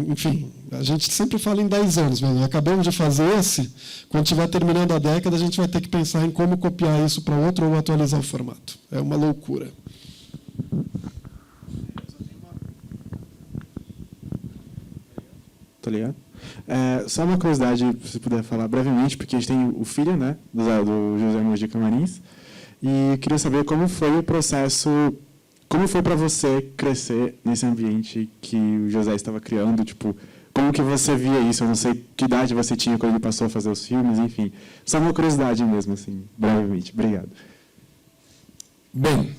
enfim, a gente sempre fala em 10 anos, mas acabamos de fazer esse, quando estiver terminando a década, a gente vai ter que pensar em como copiar isso para outro ou atualizar o formato. É uma loucura. Tá ligado? Só uma curiosidade, se puder falar brevemente, porque a gente tem o filho, né, do José Mojica Marins, e eu queria saber como foi o processo, como foi para você crescer nesse ambiente que o José estava criando, tipo, como que você via isso? Eu não sei que idade você tinha quando ele passou a fazer os filmes, enfim. Só uma curiosidade mesmo, assim, brevemente. Obrigado. Bem,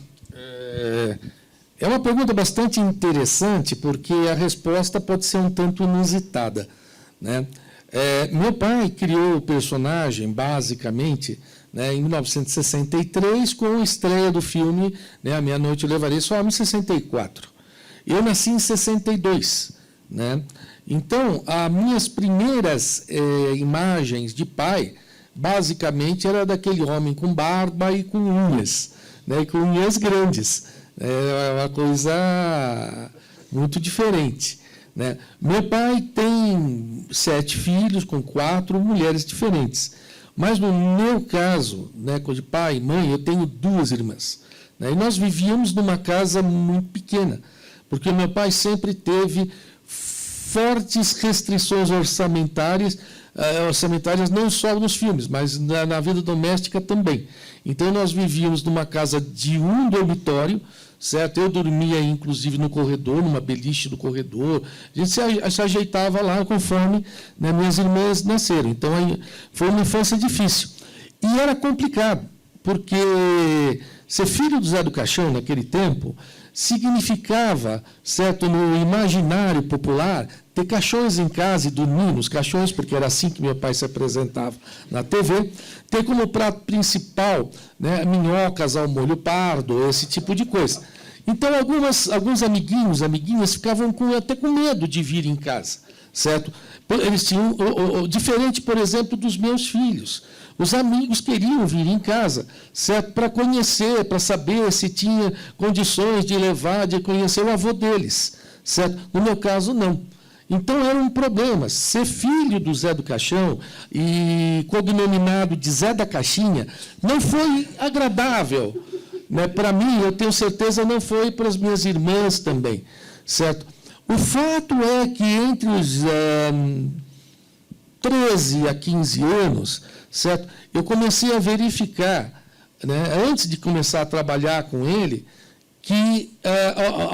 é uma pergunta bastante interessante, porque a resposta pode ser um tanto inusitada, né? Meu pai criou o personagem, basicamente, né, em 1963, com a estreia do filme, né, A Meia-Noite Eu Levarei Sua Alma, em 64. Eu nasci em 62. Né? Então, as minhas primeiras imagens de pai, basicamente, era daquele homem com barba e com unhas, né, com unhas grandes. É uma coisa muito diferente. Né? Meu pai tem 7 filhos com 4 mulheres diferentes. Mas, no meu caso, né, de pai e mãe, eu tenho 2 irmãs. Né? E nós vivíamos numa casa muito pequena, porque meu pai sempre teve fortes restrições orçamentárias não só nos filmes, mas na vida doméstica também. Então, nós vivíamos numa casa de 1 dormitório, certo? Eu dormia, inclusive, no corredor, numa beliche do corredor. A gente se ajeitava lá conforme, né, minhas irmãs nasceram. Então, aí, foi uma infância difícil. E era complicado, porque ser filho do Zé do Caixão, naquele tempo, significava, certo, no imaginário popular, ter caixões em casa e dormir nos caixões, porque era assim que meu pai se apresentava na TV, ter como prato principal, né, minhocas ao molho pardo, esse tipo de coisa. Então, alguns amiguinhas ficavam até com medo de vir em casa, certo? Eles tinham, diferente, por exemplo, dos meus filhos. Os amigos queriam vir em casa, certo? Para conhecer, para saber se tinha condições de levar, de conhecer o avô deles, certo? No meu caso, não. Então, era um problema. Ser filho do Zé do Caixão e cognominado de Zé da Caixinha não foi agradável. Né? Para mim, eu tenho certeza, não foi para as minhas irmãs também, certo? O fato é que entre os 13 a 15 anos, certo, eu comecei a verificar, né, antes de começar a trabalhar com ele, que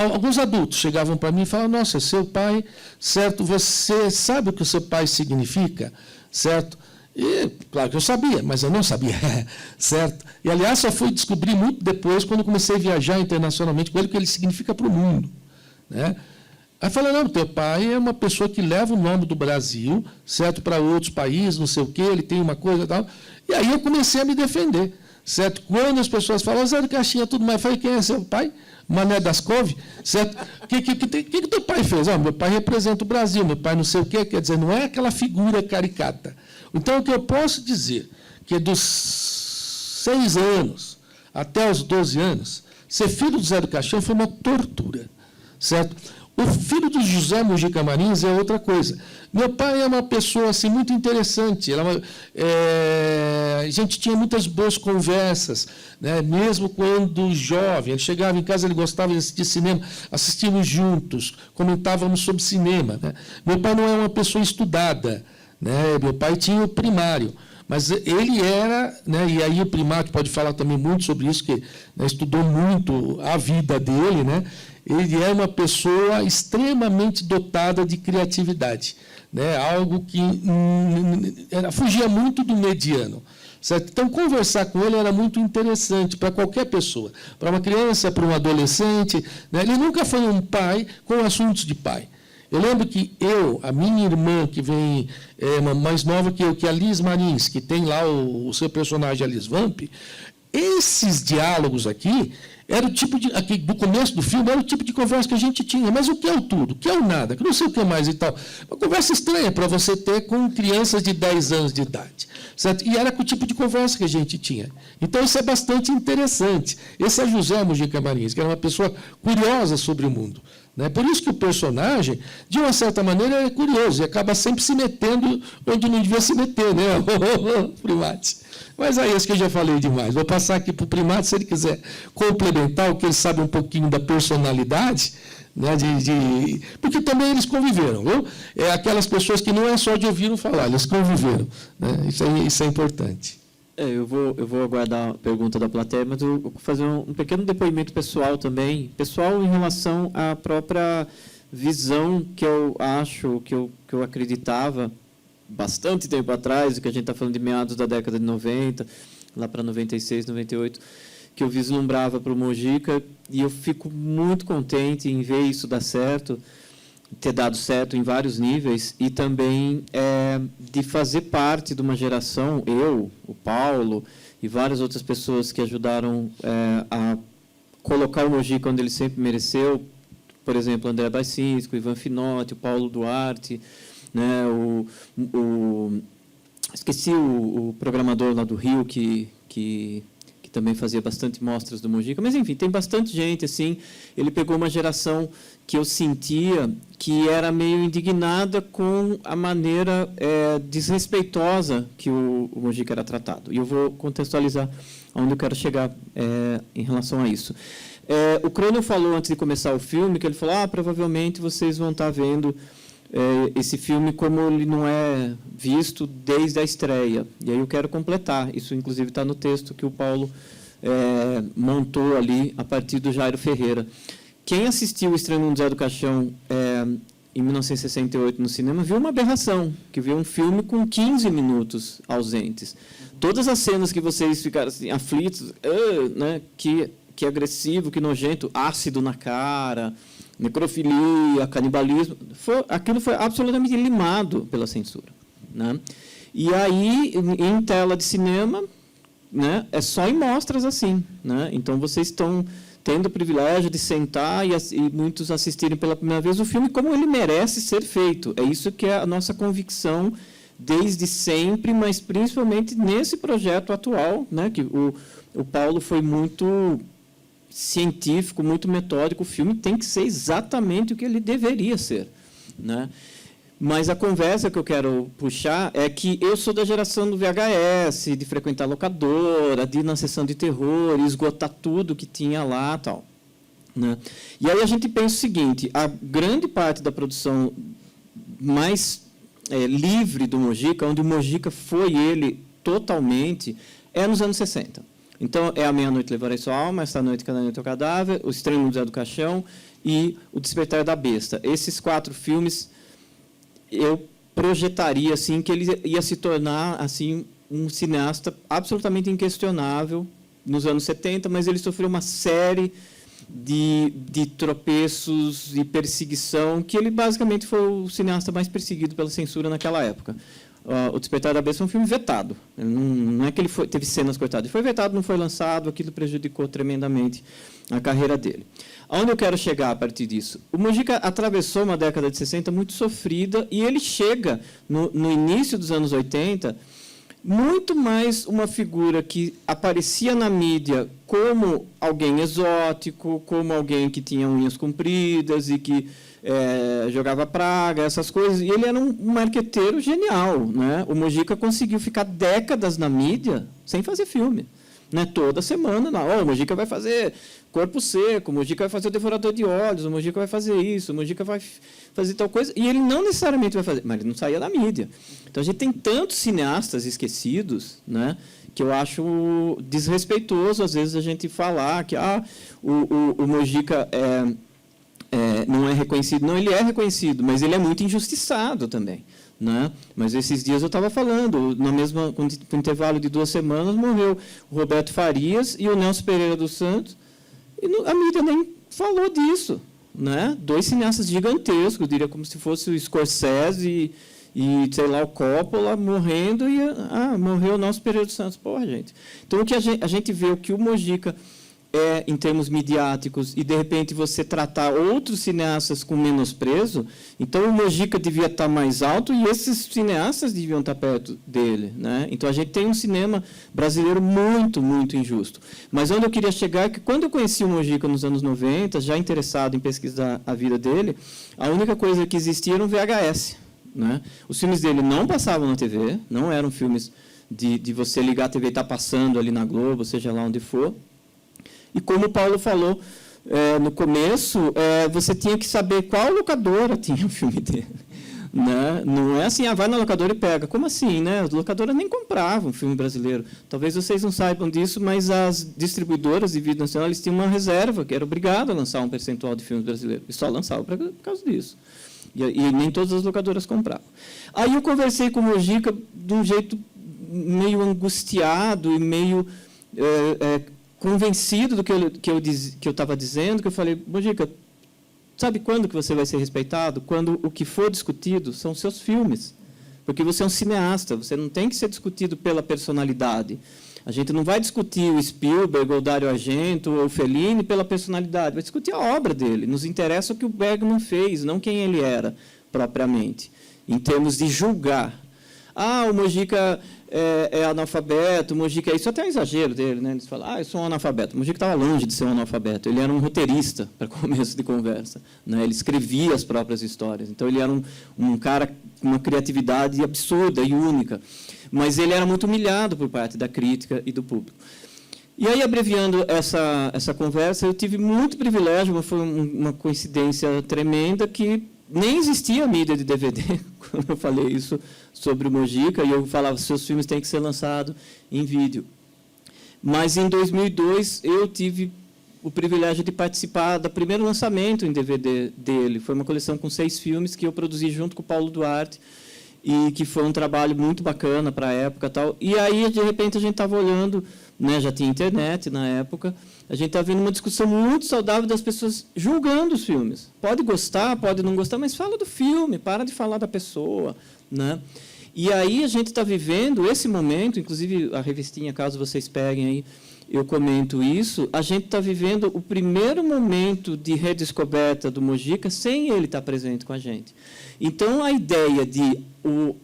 alguns adultos chegavam para mim e falavam: nossa, seu pai, certo, você sabe o que o seu pai significa, certo? E, claro que eu sabia, mas eu não sabia, certo? E, aliás, só fui descobrir muito depois, quando comecei a viajar internacionalmente com ele, o que ele significa para o mundo. Né? Aí falei: não, teu pai é uma pessoa que leva o nome do Brasil, certo, para outros países, não sei o quê, ele tem uma coisa e tal. E aí eu comecei a me defender, certo? Quando as pessoas falam: Zé do Caixinha, tudo mais, eu falei: quem é seu pai? Mané das Couve, certo? O que teu pai fez? Meu pai representa o Brasil, meu pai não sei o quê, quer dizer, não é aquela figura caricata. Então, o que eu posso dizer, que dos 6 anos até os 12 anos, ser filho do Zé do Caixão foi uma tortura, certo? O filho do José Mojica Marins é outra coisa. Meu pai é uma pessoa assim, muito interessante. A gente tinha muitas boas conversas, né? Mesmo quando jovem. Ele chegava em casa, ele gostava de assistir cinema, assistíamos juntos, comentávamos sobre cinema. Né? Meu pai não é uma pessoa estudada. Né? Meu pai tinha o primário. Mas ele era, né, e aí o Primato pode falar também muito sobre isso, que, né, estudou muito a vida dele, né? Ele é uma pessoa extremamente dotada de criatividade, né? Algo que fugia muito do mediano. Certo? Então, conversar com ele era muito interessante para qualquer pessoa, para uma criança, para um adolescente. Né? Ele nunca foi um pai com assuntos de pai. Eu lembro que a minha irmã, que vem mais nova que eu, que é a Liz Marins, que tem lá o seu personagem, a Liz Vamp, esses diálogos aqui era o tipo de, aqui, do começo do filme, era o tipo de conversa que a gente tinha. Mas o que é o tudo? O que é o nada? Que não sei o que mais e tal. Uma conversa estranha para você ter com crianças de 10 anos de idade. Certo? E era com o tipo de conversa que a gente tinha. Então, isso é bastante interessante. Esse é José Mujica Marins, que era uma pessoa curiosa sobre o mundo. Né? Por isso que o personagem, de uma certa maneira, é curioso e acaba sempre se metendo onde não devia se meter, né? Primate. Mas aí, acho que eu já falei demais. Vou passar aqui para o Primate, se ele quiser complementar o que ele sabe um pouquinho da personalidade, né, porque também eles conviveram. Viu? É aquelas pessoas que não é só de ouviram falar, eles conviveram. Né? Isso é importante. Eu vou aguardar a pergunta da plateia, mas eu vou fazer um pequeno depoimento pessoal também. Pessoal em relação à própria visão que eu acho, que eu acreditava bastante tempo atrás, que a gente está falando de meados da década de 90, lá para 96, 98, que eu vislumbrava para o Mujica, e eu fico muito contente em ver isso dar certo, ter dado certo em vários níveis, e também de fazer parte de uma geração, eu, o Paulo, e várias outras pessoas que ajudaram a colocar o Mujica onde ele sempre mereceu, por exemplo, André Bacinski, o Ivan Finotti, o Paulo Duarte, né, esqueci o programador lá do Rio, que também fazia bastante mostras do Mujica, mas, enfim, tem bastante gente, assim, ele pegou uma geração que eu sentia que era meio indignada com a maneira desrespeitosa que o Mujica era tratado. E eu vou contextualizar onde eu quero chegar em relação a isso. O Crono falou, antes de começar o filme, que ele falou, provavelmente vocês vão estar vendo esse filme como ele não é visto desde a estreia. E aí eu quero completar. Isso, inclusive, está no texto que o Paulo montou ali a partir do Jairo Ferreira. Quem assistiu O Estranho Mundo de Zé do Caixão em 1968 no cinema viu uma aberração, que viu um filme com 15 minutos ausentes. Todas as cenas que vocês ficaram assim, aflitos, né, que agressivo, que nojento, ácido na cara, necrofilia, canibalismo, aquilo foi absolutamente limado pela censura. Né? E aí, em tela de cinema, né, é só em mostras assim. Né? Então, vocês estão tendo o privilégio de sentar e muitos assistirem pela primeira vez o filme como ele merece ser feito. É isso que é a nossa convicção desde sempre, mas principalmente nesse projeto atual, né, que o Paulo foi muito científico, muito metódico. O filme tem que ser exatamente o que ele deveria ser. Né? Mas a conversa que eu quero puxar é que eu sou da geração do VHS, de frequentar locadora, de ir na sessão de terror, esgotar tudo que tinha lá, tal. Né? E aí a gente pensa o seguinte, a grande parte da produção mais livre do Mujica, onde o Mujica foi ele totalmente, é nos anos 60. Então, é A Meia-Noite Levarei Sua Alma, Esta Noite Cada Noite é o Cadáver, O Estranho Mundo do Caixão e O Despertar da Besta. Esses 4 filmes eu projetaria assim que ele ia se tornar assim um cineasta absolutamente inquestionável nos anos 70, mas ele sofreu uma série de tropeços e perseguição, que ele basicamente foi o cineasta mais perseguido pela censura naquela época. O Despertar da Besta é um filme vetado. Não é que ele teve cenas cortadas. Ele foi vetado, não foi lançado, aquilo prejudicou tremendamente a carreira dele. Aonde eu quero chegar a partir disso? O Mujica atravessou uma década de 60 muito sofrida e ele chega, no início dos anos 80, muito mais uma figura que aparecia na mídia como alguém exótico, como alguém que tinha unhas compridas e que jogava praga, essas coisas. E ele era um marqueteiro genial. Né? O Mujica conseguiu ficar décadas na mídia sem fazer filme. Né? Toda semana, o Mujica vai fazer Corpo Seco, o Mujica vai fazer O Devorador de Olhos, o Mujica vai fazer isso, o Mujica vai fazer tal coisa, e ele não necessariamente vai fazer, mas ele não saía da mídia. Então, a gente tem tantos cineastas esquecidos, né, que eu acho desrespeitoso, às vezes, a gente falar que o Mujica não é reconhecido. Não, ele é reconhecido, mas ele é muito injustiçado também. Né? Mas esses dias eu estava falando, com intervalo de 2 semanas, morreu o Roberto Farias e o Nelson Pereira dos Santos, e a mídia nem falou disso. Né? 2 cineastas gigantescos, diria como se fosse o Scorsese e sei lá, o Coppola morrendo, e morreu o Nelson Pereira dos Santos. Porra, gente. Então, o que a gente vê, o que o Mujica em termos midiáticos, e, de repente, você tratar outros cineastas com menosprezo, então o Mojica devia estar mais alto e esses cineastas deviam estar perto dele, né? Então, a gente tem um cinema brasileiro muito, muito injusto. Mas onde eu queria chegar é que, quando eu conheci o Mojica nos anos 90, já interessado em pesquisar a vida dele, a única coisa que existia era um VHS, né? Os filmes dele não passavam na TV, não eram filmes de você ligar a TV e estar passando ali na Globo, seja lá onde for. E como o Paulo falou no começo, você tinha que saber qual locadora tinha o filme dele. Né? Não é assim, vai na locadora e pega. Como assim? Né? As locadoras nem compravam filme brasileiro. Talvez vocês não saibam disso, mas as distribuidoras de vídeo nacional eles tinham uma reserva, que era obrigado a lançar um percentual de filmes brasileiros. E só lançavam por causa disso. E nem todas as locadoras compravam. Aí eu conversei com o Mojica de um jeito meio angustiado e meio convencido do que eu estava dizendo, que eu falei, Mojica, sabe quando que você vai ser respeitado? Quando o que for discutido são seus filmes. Porque você é um cineasta, você não tem que ser discutido pela personalidade. A gente não vai discutir o Spielberg, ou o Dario Argento, ou o Fellini pela personalidade, vai discutir a obra dele. Nos interessa o que o Bergman fez, não quem ele era, propriamente, em termos de julgar. O Mojica é analfabeto, o Mojica isso até é um exagero dele, né? Eles falam, eu sou um analfabeto. O Mojica estava longe de ser um analfabeto, ele era um roteirista, para começo de conversa, né? Ele escrevia as próprias histórias, então ele era um cara com uma criatividade absurda e única, mas ele era muito humilhado por parte da crítica e do público. E aí, abreviando essa conversa, eu tive muito privilégio, foi uma coincidência tremenda, que nem existia mídia de DVD, quando eu falei isso sobre o Mojica, e eu falava, seus filmes têm que ser lançados em vídeo. Mas, em 2002, eu tive o privilégio de participar do primeiro lançamento em DVD dele. Foi uma coleção com 6 filmes que eu produzi junto com o Paulo Duarte, e que foi um trabalho muito bacana para a época. Tal. E aí, de repente, a gente estava olhando, né, já tinha internet na época, a gente estava vendo uma discussão muito saudável das pessoas julgando os filmes. Pode gostar, pode não gostar, mas fala do filme, para de falar da pessoa. Né? E aí a gente está vivendo esse momento, inclusive a revistinha, caso vocês peguem aí, eu comento isso, a gente está vivendo o primeiro momento de redescoberta do Mojica sem ele estar presente com a gente. Então, a ideia de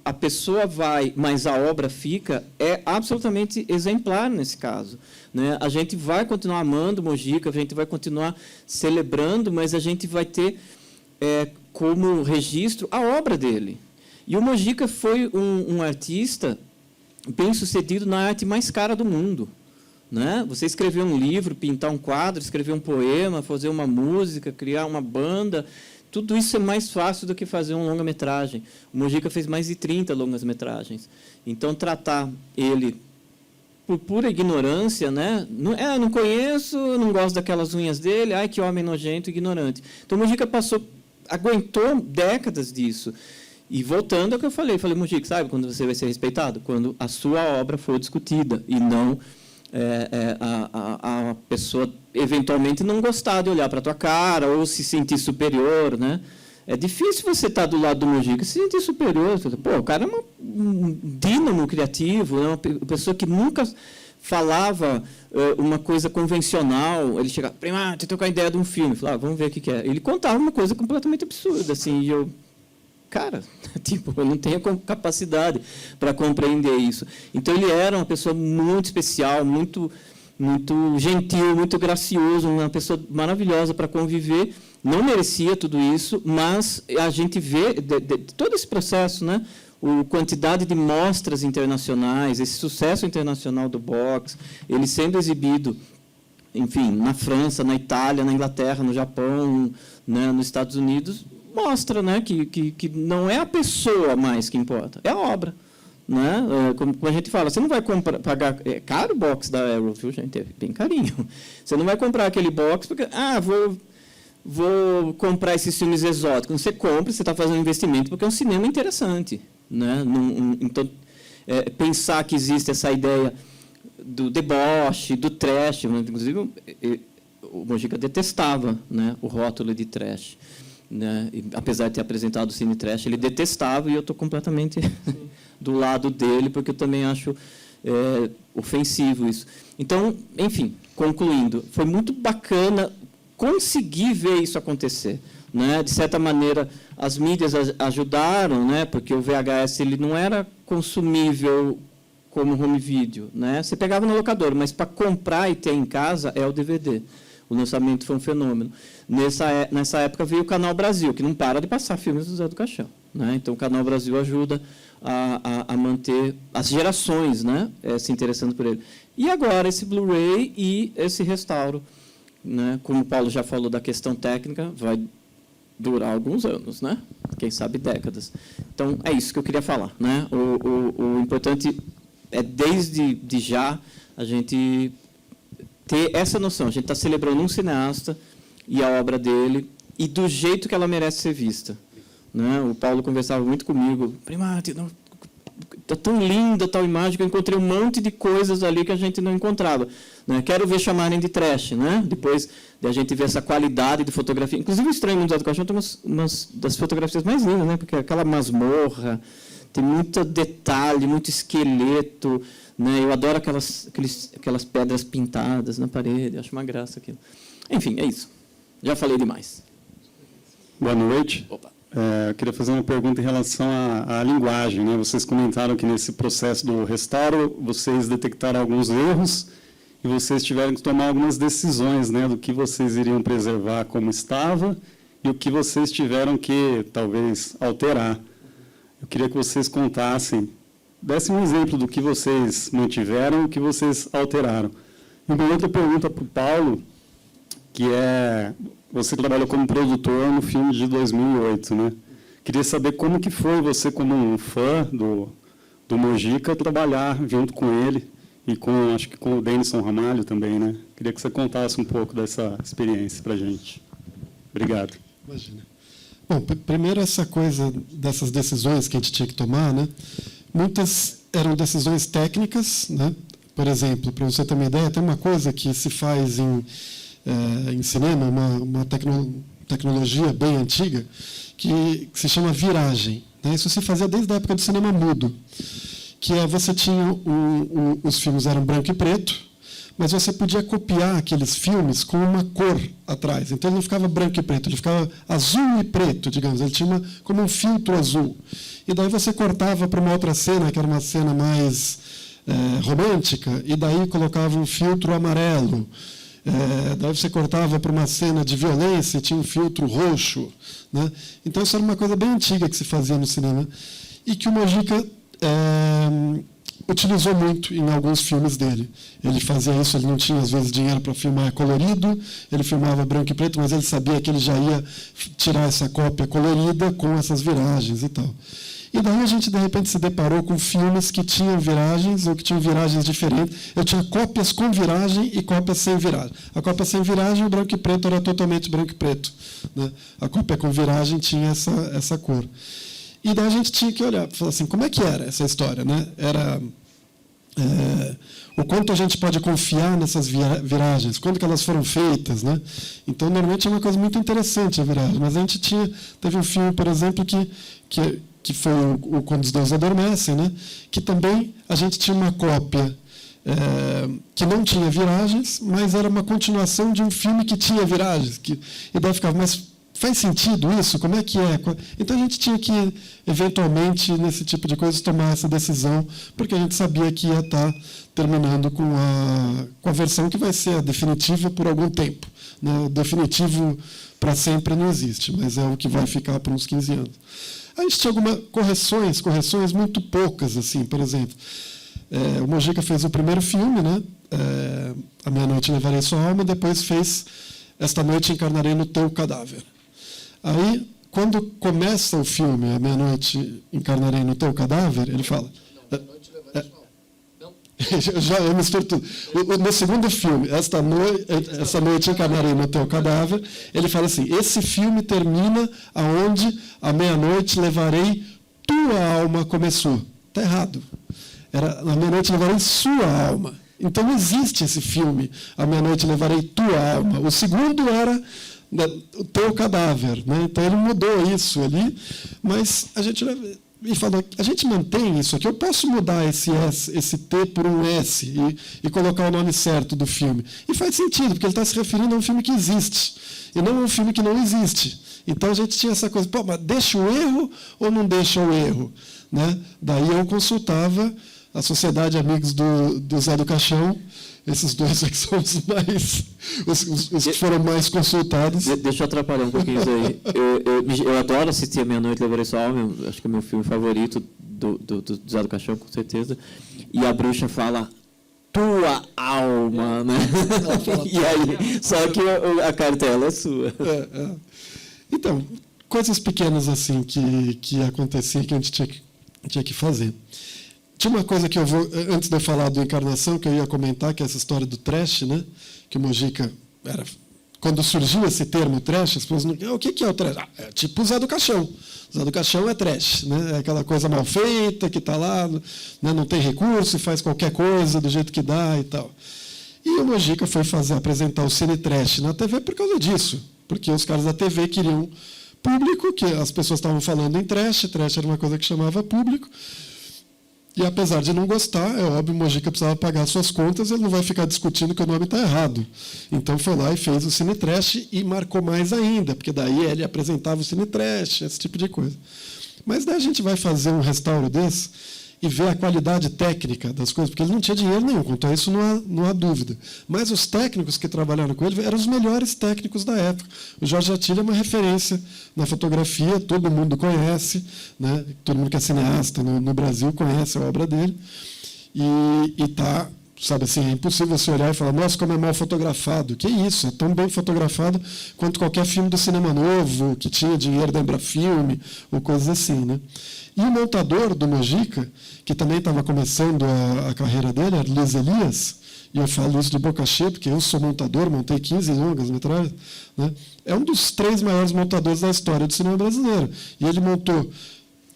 a pessoa vai, mas a obra fica, é absolutamente exemplar nesse caso. Né? A gente vai continuar amando o Mojica, a gente vai continuar celebrando, mas a gente vai ter como registro a obra dele. E o Mojica foi um artista bem-sucedido na arte mais cara do mundo. Né? Você escrever um livro, pintar um quadro, escrever um poema, fazer uma música, criar uma banda, tudo isso é mais fácil do que fazer um longa-metragem. O Mojica fez mais de 30 longas-metragens. Então, tratar ele por pura ignorância, né? Não conheço, não gosto daquelas unhas dele, que homem nojento e ignorante. Então, o Mojica aguentou décadas disso. E voltando ao que eu falei, Mojica, sabe quando você vai ser respeitado? Quando a sua obra for discutida e não a pessoa eventualmente não gostar de olhar para a tua cara ou se sentir superior, né? É difícil você estar do lado do Mojica e se sentir superior. O cara é um dínamo criativo, é uma pessoa que nunca falava uma coisa convencional. Ele chegava, Primati, estou com a ideia de um filme. Falava, vamos ver o que é. Ele contava uma coisa completamente absurda, assim, e eu... Cara, eu não tenho capacidade para compreender isso. Então, ele era uma pessoa muito especial, muito, muito gentil, muito gracioso, uma pessoa maravilhosa para conviver. Não merecia tudo isso, mas a gente vê todo esse processo, né? A quantidade de mostras internacionais, esse sucesso internacional do boxe, ele sendo exibido, enfim, na França, na Itália, na Inglaterra, no Japão, né, nos Estados Unidos, mostra, né, que não é a pessoa mais que importa, é a obra. Né? Como a gente fala, você não vai pagar... É caro o box da Arrow, viu, gente? É bem carinho. Você não vai comprar aquele box porque... vou comprar esses filmes exóticos. Você compra, você está fazendo um investimento porque é um cinema interessante. Né? Então, pensar que existe essa ideia do deboche, do trash... Inclusive, o Mojica detestava, né, o rótulo de trash. Né? E, apesar de ter apresentado o Cine Trash, ele detestava, e eu estou completamente do lado dele, porque eu também acho ofensivo isso. Então, enfim, concluindo, foi muito bacana conseguir ver isso acontecer, né? De certa maneira, as mídias ajudaram, né? Porque o VHS ele não era consumível como home video, né? Você pegava no locador, mas para comprar e ter em casa é o DVD. O lançamento foi um fenômeno. Nessa época veio o Canal Brasil, que não para de passar filmes do Zé do Caixão, né? Então, o Canal Brasil ajuda a manter as gerações, né? Se interessando por ele. E agora, esse Blu-ray e esse restauro, né? Como o Paulo já falou da questão técnica, vai durar alguns anos, né? Quem sabe décadas. Então, é isso que eu queria falar, né? O importante é, desde já, a gente ter essa noção. A gente está celebrando um cineasta e a obra dele, e do jeito que ela merece ser vista, né? O Paulo conversava muito comigo, Primati, está tão linda tal imagem que eu encontrei um monte de coisas ali que a gente não encontrava, né? Quero ver chamarem de trash, né? Depois de a gente ver essa qualidade de fotografia. Inclusive, o Estranho Mundo do Caixão tem umas das fotografias mais lindas, né? Porque aquela masmorra, tem muito detalhe, muito esqueleto, né? Eu adoro aquelas pedras pintadas na parede, acho uma graça aquilo. Enfim, é isso. Já falei demais. Boa noite. Opa. Eu queria fazer uma pergunta em relação à linguagem, né? Vocês comentaram que nesse processo do restauro, vocês detectaram alguns erros e vocês tiveram que tomar algumas decisões, né, do que vocês iriam preservar como estava e o que vocês tiveram que, talvez, alterar. Eu queria que vocês contassem, dessem um exemplo do que vocês mantiveram e o que vocês alteraram. E uma outra pergunta para o Paulo, que é, você trabalhou como produtor no filme de 2008, né? Queria saber como que foi você, como um fã do Mojica, trabalhar junto com ele e com, acho que com o Denison Ramalho também, né? Queria que você contasse um pouco dessa experiência para a gente. Obrigado. Imagina. Bom, primeiro essa coisa dessas decisões que a gente tinha que tomar, né? Muitas eram decisões técnicas, né? Por exemplo, para você ter uma ideia, tem uma coisa que se faz em cinema, uma tecnologia bem antiga, que se chama viragem, né? Isso se fazia desde a época do cinema mudo, que você tinha os filmes eram branco e preto, mas você podia copiar aqueles filmes com uma cor atrás. Então, ele não ficava branco e preto, ele ficava azul e preto, digamos. Ele tinha como um filtro azul. E daí você cortava para uma outra cena, que era uma cena mais romântica, e daí colocava um filtro amarelo. Daí você cortava para uma cena de violência e tinha um filtro roxo, né? Então, isso era uma coisa bem antiga que se fazia no cinema e que o Mojica utilizou muito em alguns filmes dele. Ele fazia isso, ele não tinha, às vezes, dinheiro para filmar colorido, ele filmava branco e preto, mas ele sabia que ele já ia tirar essa cópia colorida com essas viragens e tal. E daí a gente, de repente, se deparou com filmes que tinham viragens ou que tinham viragens diferentes. Eu tinha cópias com viragem e cópias sem viragem. A cópia sem viragem, o branco e preto era totalmente branco e preto, né? A cópia com viragem tinha essa cor. E daí a gente tinha que olhar, falar assim, como é que era essa história, né? Era o quanto a gente pode confiar nessas viragens, quando que elas foram feitas, né? Então, normalmente é uma coisa muito interessante a viragem, mas a gente teve um filme, por exemplo, que foi o Quando os Deuses Adormecem, né? Que também a gente tinha uma cópia que não tinha viragens, mas era uma continuação de um filme que tinha viragens, e daí ficava, mas faz sentido isso? Como é que é? Então, a gente tinha que, eventualmente, nesse tipo de coisa, tomar essa decisão, porque a gente sabia que ia estar terminando com a versão que vai ser a definitiva por algum tempo, né? O definitivo para sempre não existe, mas é o que vai ficar por uns 15 anos. A gente tinha algumas correções muito poucas, assim, por exemplo. O Mojica fez o primeiro filme, né? A Meia-Noite Levarei Sua Alma, depois fez Esta Noite Encarnarei no Teu Cadáver. Aí, quando começa o filme, A Meia-Noite Encarnarei no Teu Cadáver, ele fala... Eu misturo tudo. No segundo filme, Essa Noite Encarnarei no Teu Cadáver, ele fala assim, esse filme termina aonde a meia-noite levarei tua alma começou. Está errado. Era a meia-noite levarei sua alma. Então, não existe esse filme, A Meia-Noite Levarei Tua Alma. O segundo era o Teu Cadáver, né? Então, ele mudou isso ali, mas a gente e falou, a gente mantém isso aqui, eu posso mudar esse T por um S e colocar o nome certo do filme. E faz sentido, porque ele está se referindo a um filme que existe, e não a um filme que não existe. Então a gente tinha essa coisa, pô, mas deixa o erro ou não deixa o erro? Né? Daí eu consultava a Sociedade Amigos do Zé do Caixão, esses dois aqui são os que foram mais consultados. Deixa eu atrapalhar um pouquinho isso aí. Eu adoro assistir A Meia-Noite Levarei Sua Alma, acho que é o meu filme favorito do Zé do Caixão, com certeza. E a bruxa fala, tua alma, né? E aí, só que a cartela é sua. Então, coisas pequenas assim que acontecia que a gente tinha que fazer. Tinha uma coisa que antes de eu falar do Encarnação, que eu ia comentar, que é essa história do trash, né? Que o Mojica era... Quando surgiu esse termo trash, as pessoas não... O que é o trash? É tipo o Zé do Caixão. O Zé do Caixão é trash, né? É aquela coisa mal feita, que está lá, né? Não tem recurso, faz qualquer coisa do jeito que dá e tal. E o Mojica foi apresentar o Cine Trash na TV por causa disso. Porque os caras da TV queriam público, que as pessoas estavam falando em trash era uma coisa que chamava público. E, apesar de não gostar, é óbvio, o Mojica precisava pagar suas contas, ele não vai ficar discutindo que o nome está errado. Então, foi lá e fez o Cine Trash e marcou mais ainda, porque daí ele apresentava o Cine Trash, esse tipo de coisa. Mas daí a gente vai fazer um restauro desse e ver a qualidade técnica das coisas, porque ele não tinha dinheiro nenhum, quanto a isso não há dúvida. Mas os técnicos que trabalharam com ele eram os melhores técnicos da época. O Jorge Atilla é uma referência na fotografia, todo mundo conhece, né? Todo mundo que é cineasta no Brasil conhece a obra dele. E está, sabe assim, é impossível você olhar e falar, nossa, como é mal fotografado. Que isso, é tão bem fotografado quanto qualquer filme do cinema novo, que tinha dinheiro da Embrafilme, ou coisas assim, né? E o montador do Mojica, que também estava começando a carreira dele, era Luiz Elias, e eu falo isso de boca cheia, porque eu sou montador, montei 15 longas-metragens, né? É um dos 3 maiores montadores da história do cinema brasileiro. E ele montou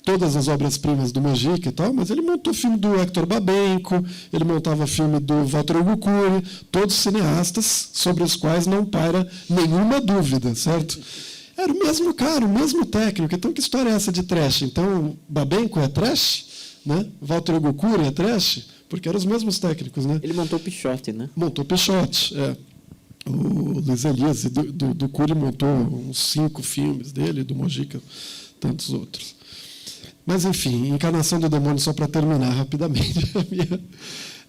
todas as obras-primas do Mojica e tal, mas ele montou filme do Hector Babenco, ele montava filme do Walter Hugo Cury, todos cineastas sobre os quais não paira nenhuma dúvida, certo? Era o mesmo cara, o mesmo técnico. Então, que história é essa de trash? Então, Babenco é trash? Né? Walter Hugo Cury é trash? Porque eram os mesmos técnicos. Né? Ele montou o Pichote, né? Montou Pichote, é. O Luiz Elias do Cury montou uns 5 filmes dele, do Mojica, tantos outros. Mas, enfim, Encarnação do Demônio, só para terminar rapidamente.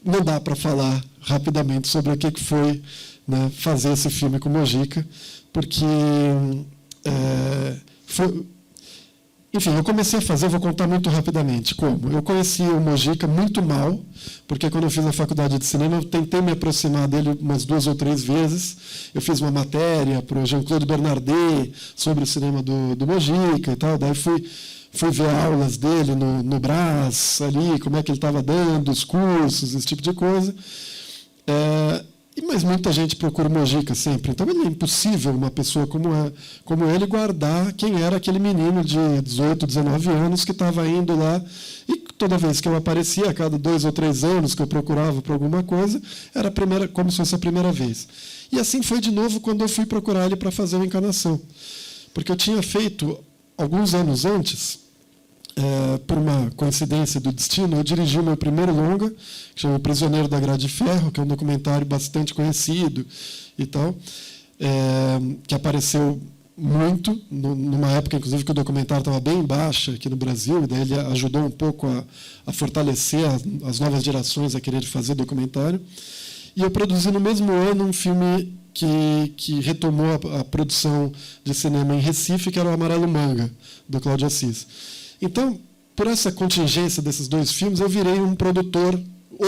Não dá para falar rapidamente sobre o que foi, né, fazer esse filme com o Mojica, porque... Enfim, eu comecei a fazer, vou contar muito rapidamente como. Eu conheci o Mojica muito mal, porque quando eu fiz a faculdade de cinema, eu tentei me aproximar dele umas 2 ou 3 vezes. Eu fiz uma matéria para o Jean-Claude Bernardet sobre o cinema do Mojica e tal. Daí fui ver aulas dele no Brás, ali, como é que ele estava dando, os cursos, esse tipo de coisa. Mas muita gente procura o Mojica sempre. Então, é impossível uma pessoa como ele guardar quem era aquele menino de 18, 19 anos que estava indo lá. E toda vez que eu aparecia, a cada 2 ou 3 anos que eu procurava por alguma coisa, era como se fosse a primeira vez. E assim foi de novo quando eu fui procurar ele para fazer a Encarnação. Porque eu tinha feito, alguns anos antes... por uma coincidência do destino, eu dirigi o meu primeiro longa, que chama Prisioneiro da Grade de Ferro, que é um documentário bastante conhecido e tal, que apareceu muito, numa época, inclusive, que o documentário estava bem em baixa aqui no Brasil, e daí ele ajudou um pouco a fortalecer as novas gerações a querer fazer documentário. E eu produzi no mesmo ano um filme que retomou a produção de cinema em Recife, que era o Amarelo Manga, do Cláudio Assis. Então, por essa contingência desses 2 filmes, eu virei o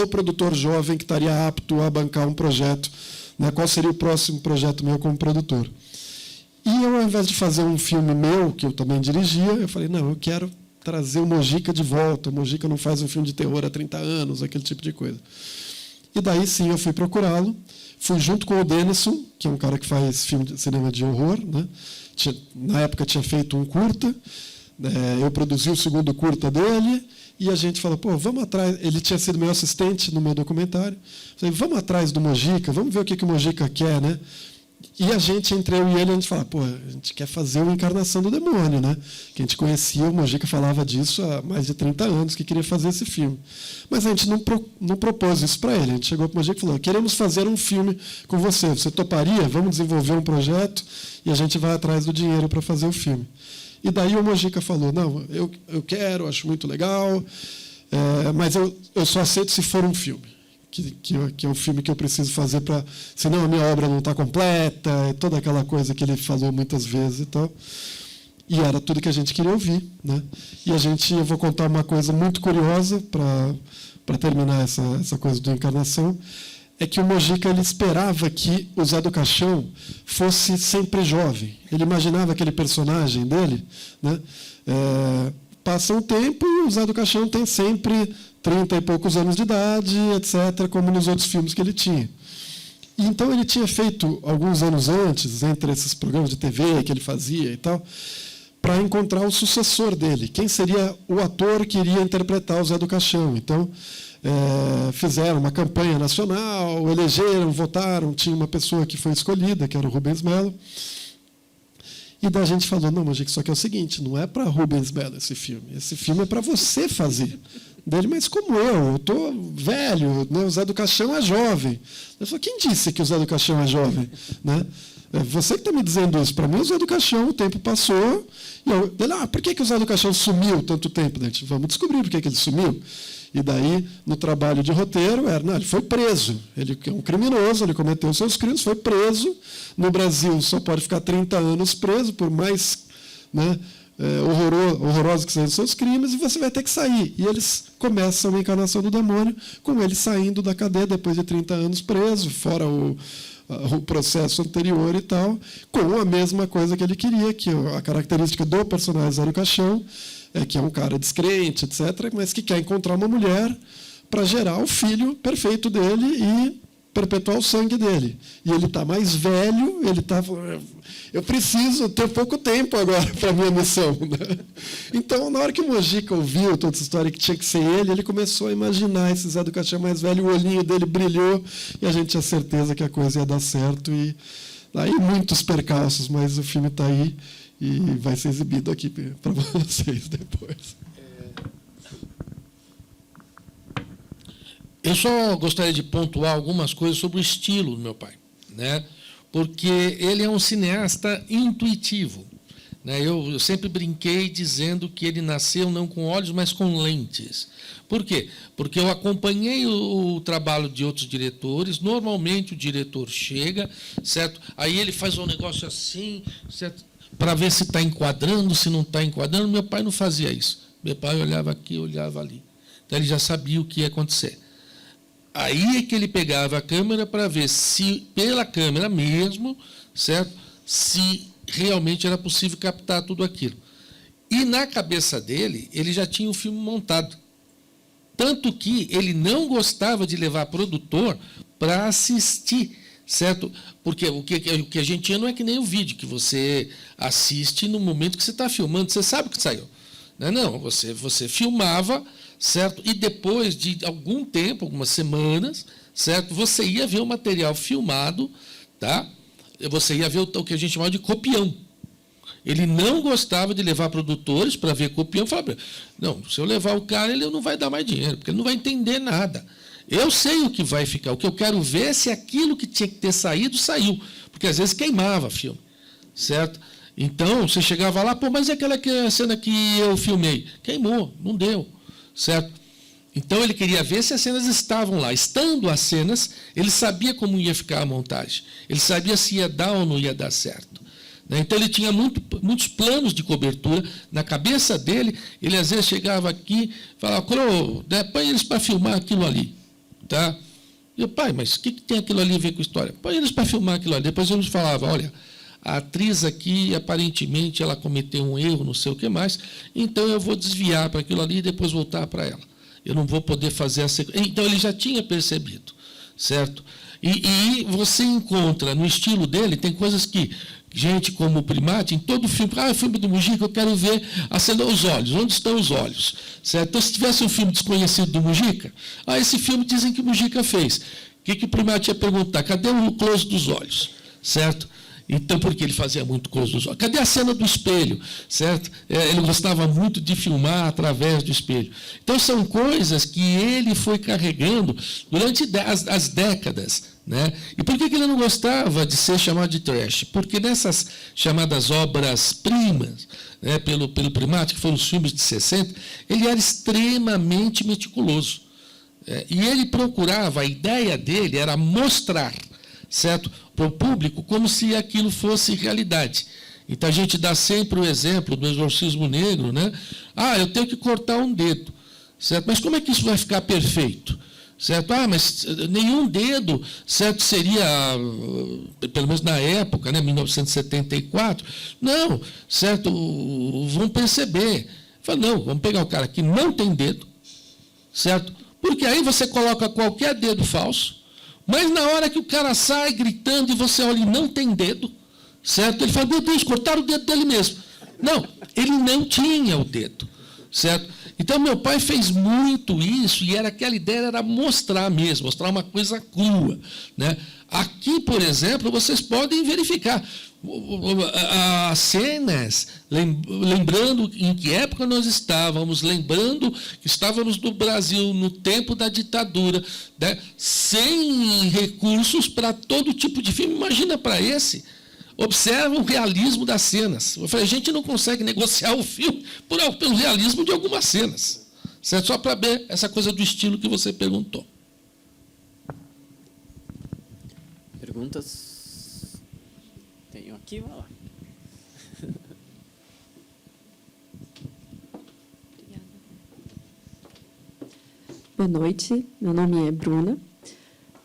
produtor jovem que estaria apto a bancar um projeto, né? Qual seria o próximo projeto meu como produtor. E eu, ao invés de fazer um filme meu, que eu também dirigia, eu falei, não, eu quero trazer o Mojica de volta. O Mojica não faz um filme de terror há 30 anos, aquele tipo de coisa. E daí, sim, eu fui procurá-lo. Fui junto com o Denison, que é um cara que faz filme de cinema de horror, né? Na época tinha feito um curta. Eu produzi o segundo curta dele e a gente falou, pô, vamos atrás. Ele tinha sido meu assistente no meu documentário. Falei, vamos atrás do Mojica, vamos ver o que o Mojica quer, né? E a gente, entre eu e ele, a gente fala, pô, a gente quer fazer uma Encarnação do Demônio, né? Que a gente conhecia, o Mojica falava disso há mais de 30 anos, que queria fazer esse filme. Mas a gente não propôs isso para ele. A gente chegou para o Mojica e falou, queremos fazer um filme com você. Você toparia? Vamos desenvolver um projeto e a gente vai atrás do dinheiro para fazer o filme. E daí o Mojica falou, não, eu quero, acho muito legal, mas eu só aceito se for um filme. Que é o filme que eu preciso fazer, senão a minha obra não está completa, toda aquela coisa que ele falou muitas vezes e tal. E era tudo que a gente queria ouvir, né? E eu vou contar uma coisa muito curiosa para terminar essa coisa do Encarnação, é que o Mojica ele esperava que o Zé do Caixão fosse sempre jovem. Ele imaginava aquele personagem dele, né? Passa um tempo e o Zé do Caixão tem sempre 30 e poucos anos de idade, etc., como nos outros filmes que ele tinha. E então ele tinha feito, alguns anos antes, entre esses programas de TV que ele fazia e tal, para encontrar o sucessor dele. Quem seria o ator que iria interpretar o Zé do Caixão? Então, fizeram uma campanha nacional, elegeram, votaram, tinha uma pessoa que foi escolhida, que era o Rubens Mello. E daí a gente falou, não, Mojica, só que é o seguinte, não é para Rubens Mello esse filme é para você fazer. Dele, mas como eu estou velho, né? O Zé do Caixão é jovem. Eu falei, quem disse que o Zé do Caixão é jovem? Né? Você que está me dizendo isso. Para mim, o Zé do Caixão, o tempo passou. E por que o Zé do Caixão sumiu tanto tempo? Vamos descobrir por que ele sumiu. E daí, no trabalho de roteiro, ele foi preso. Ele é um criminoso, ele cometeu seus crimes, foi preso. No Brasil, só pode ficar 30 anos preso, por mais, né, horroroso que sejam os seus crimes, e você vai ter que sair. E eles começam a Encarnação do Demônio com ele saindo da cadeia depois de 30 anos preso, fora o processo anterior e tal, com a mesma coisa que ele queria, que a característica do personagem Zé do Caixão é que é um cara descrente, etc., mas que quer encontrar uma mulher para gerar o filho perfeito dele e perpetuar o sangue dele. E ele está mais velho, eu preciso ter pouco tempo agora para a minha missão. Né? Então, na hora que o Mojica ouviu toda essa história que tinha que ser ele começou a imaginar esse Zé do Caixão mais velho, o olhinho dele brilhou, e a gente tinha certeza que a coisa ia dar certo. E aí muitos percalços, mas o filme está aí e vai ser exibido aqui para vocês depois. Eu só gostaria de pontuar algumas coisas sobre o estilo do meu pai, né? Porque ele é um cineasta intuitivo. Né? Eu sempre brinquei dizendo que ele nasceu não com olhos, mas com lentes. Por quê? Porque eu acompanhei o trabalho de outros diretores. Normalmente o diretor chega, certo? Aí ele faz um negócio assim, certo? Para ver se está enquadrando, se não está enquadrando. Meu pai não fazia isso. Meu pai olhava aqui, olhava ali. Então ele já sabia o que ia acontecer. Aí é que ele pegava a câmera para ver se, pela câmera mesmo, certo? Se realmente era possível captar tudo aquilo. E na cabeça dele, ele já tinha o filme montado. Tanto que ele não gostava de levar produtor para assistir, certo? Porque o que a gente tinha não é que nem o vídeo, que você assiste no momento que você está filmando, você sabe o que saiu. Não, você filmava, certo? E depois de algum tempo, algumas semanas, certo? Você ia ver o material filmado, tá? Você ia ver o que a gente chama de copião. Ele não gostava de levar produtores para ver copião. Falava, não, se eu levar o cara, ele não vai dar mais dinheiro, porque ele não vai entender nada. Eu sei o que vai ficar. O que eu quero ver é se aquilo que tinha que ter saído, saiu. Porque, às vezes, queimava filme, certo? Então, você chegava lá, mas é aquela cena que eu filmei. Queimou, não deu, certo? Então, ele queria ver se as cenas estavam lá. Estando as cenas, ele sabia como ia ficar a montagem. Ele sabia se ia dar ou não ia dar certo. Então, ele tinha muitos planos de cobertura. Na cabeça dele, ele, às vezes, chegava aqui e falava, põe eles para filmar aquilo ali. Tá? E eu, pai, mas o que tem aquilo ali a ver com a história? Põe eles para filmar aquilo ali. Depois ele falava, olha, a atriz aqui, aparentemente, ela cometeu um erro, não sei o que mais, então eu vou desviar para aquilo ali e depois voltar para ela. Eu não vou poder fazer a sequência. Então, ele já tinha percebido, certo? E você encontra, no estilo dele, tem coisas que, gente como o Primati, em todo filme, o filme do Mujica, eu quero ver a cena dos olhos, onde estão os olhos, certo? Então, se tivesse um filme desconhecido do Mujica, esse filme dizem que o Mujica fez. O que o Primati ia perguntar? Cadê o close dos olhos? certo? Então, porque ele fazia muito coisa dos olhos. Cadê a cena do espelho? Certo? Ele gostava muito de filmar através do espelho. Então, são coisas que ele foi carregando durante as décadas. Né? E por que ele não gostava de ser chamado de trash? Porque nessas chamadas obras-primas, né, pelo Primati, que foram os filmes de 60, ele era extremamente meticuloso. E ele procurava, a ideia dele era mostrar, certo, para o público como se aquilo fosse realidade. Então, a gente dá sempre o exemplo do exorcismo negro, né? Eu tenho que cortar um dedo, certo? Mas como é que isso vai ficar perfeito? Certo? Mas nenhum dedo, certo, seria, pelo menos na época, né, 1974, não, certo, vão perceber. Fala, não, vamos pegar o cara que não tem dedo, certo? Porque aí você coloca qualquer dedo falso, mas na hora que o cara sai gritando e você olha e não tem dedo, certo? Ele fala, meu Deus, cortaram o dedo dele mesmo. Não, ele não tinha o dedo, certo? Então, meu pai fez muito isso, e aquela ideia era mostrar mesmo, mostrar uma coisa crua. Né? Aqui, por exemplo, vocês podem verificar as cenas, lembrando em que época nós estávamos, lembrando que estávamos no Brasil no tempo da ditadura, né? Sem recursos para todo tipo de filme. Imagina para esse. Observa o realismo das cenas. Eu falei, a gente não consegue negociar o filme pelo realismo de algumas cenas. Certo? Só para ver essa coisa do estilo que você perguntou. Perguntas? Tenho aqui, vai lá. Boa noite, meu nome é Bruna.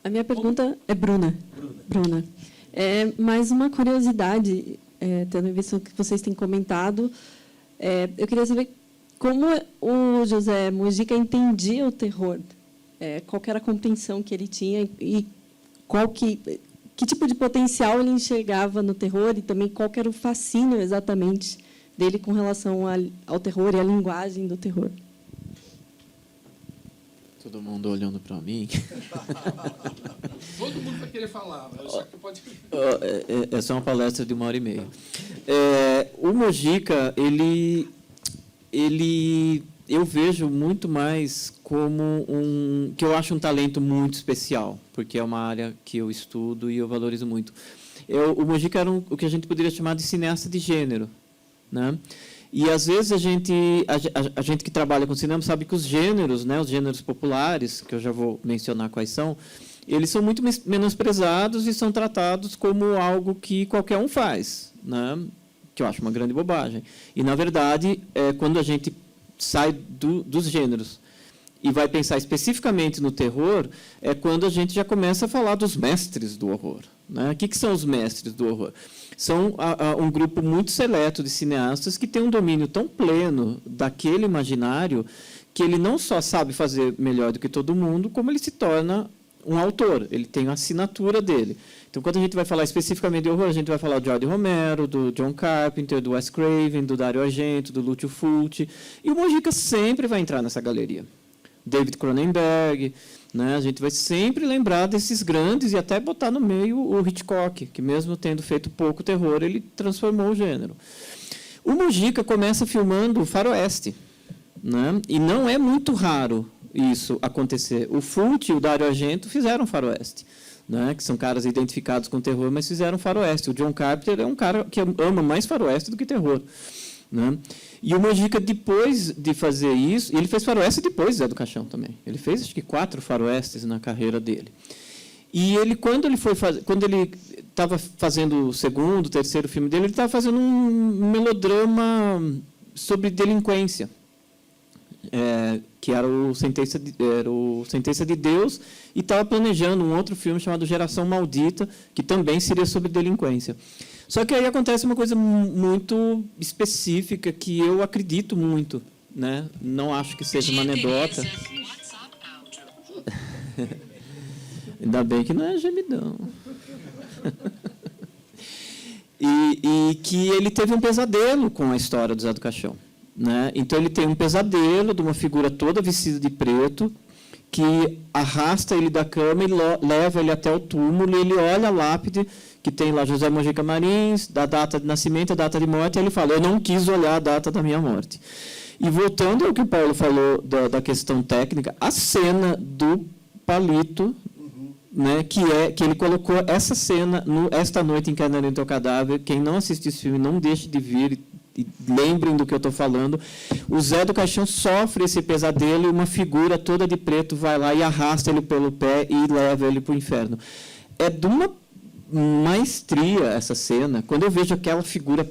A minha pergunta é Bruna. Mais uma curiosidade, tendo em vista o que vocês têm comentado, eu queria saber como o José Mujica entendia o terror, qual que era a compreensão que ele tinha e que tipo de potencial ele enxergava no terror e também qual que era o fascínio exatamente dele com relação ao terror e à linguagem do terror. Todo mundo olhando para mim. Todo mundo vai querer falar. Só que pode... Essa é uma palestra de 1h30. O Mujica, eu vejo muito mais como que eu acho um talento muito especial, porque é uma área que eu estudo e eu valorizo muito. O Mujica era o que a gente poderia chamar de cineasta de gênero, né? E, às vezes, a gente que trabalha com cinema sabe que os gêneros, né, os gêneros populares, que eu já vou mencionar quais são, eles são muito menosprezados e são tratados como algo que qualquer um faz, né, que eu acho uma grande bobagem. E, na verdade, quando a gente sai dos gêneros e vai pensar especificamente no terror, é quando a gente já começa a falar dos mestres do horror. Né? O que são os mestres do horror? São um grupo muito seleto de cineastas que tem um domínio tão pleno daquele imaginário que ele não só sabe fazer melhor do que todo mundo, como ele se torna um autor, ele tem a assinatura dele. Então, quando a gente vai falar especificamente de horror, a gente vai falar do George Romero, do John Carpenter, do Wes Craven, do Dario Argento, do Lucio Fulci, e o Mujica sempre vai entrar nessa galeria. David Cronenberg, né? A gente vai sempre lembrar desses grandes e até botar no meio o Hitchcock, que mesmo tendo feito pouco terror, ele transformou o gênero. O Mujica começa filmando faroeste, né? E não é muito raro isso acontecer. O Fulci e o Dario Argento fizeram faroeste, né? Que são caras identificados com terror, mas fizeram faroeste. O John Carpenter é um cara que ama mais faroeste do que terror. Né? E o Mujica, depois de fazer isso, ele fez faroeste depois de Zé do Caixão também. Ele fez, acho que 4 faroestes na carreira dele. E ele, quando ele estava fazendo o segundo, terceiro filme dele, ele estava fazendo um melodrama sobre delinquência, que era o Sentença de Deus, e estava planejando um outro filme chamado Geração Maldita, que também seria sobre delinquência. Só que aí acontece uma coisa muito específica que eu acredito muito, né? Não acho que seja uma anedota. Ainda bem que não é gemidão. E que ele teve um pesadelo com a história do Zé do Caixão, né? Então ele tem um pesadelo de uma figura toda vestida de preto que arrasta ele da cama e leva ele até o túmulo, e ele olha a lápide que tem lá José Mojica Marins, da data de nascimento, a data de morte, e ele fala, eu não quis olhar a data da minha morte. E voltando ao que o Paulo falou da questão técnica, a cena do palito, né, que ele colocou essa cena no Esta Noite Encarnarei Teu Cadáver. Quem não assistiu esse filme, não deixe de vir e lembrem do que eu estou falando. O Zé do Caixão sofre esse pesadelo e uma figura toda de preto vai lá e arrasta ele pelo pé e leva ele para o inferno. É de uma maestria essa cena. Quando eu vejo aquela figura...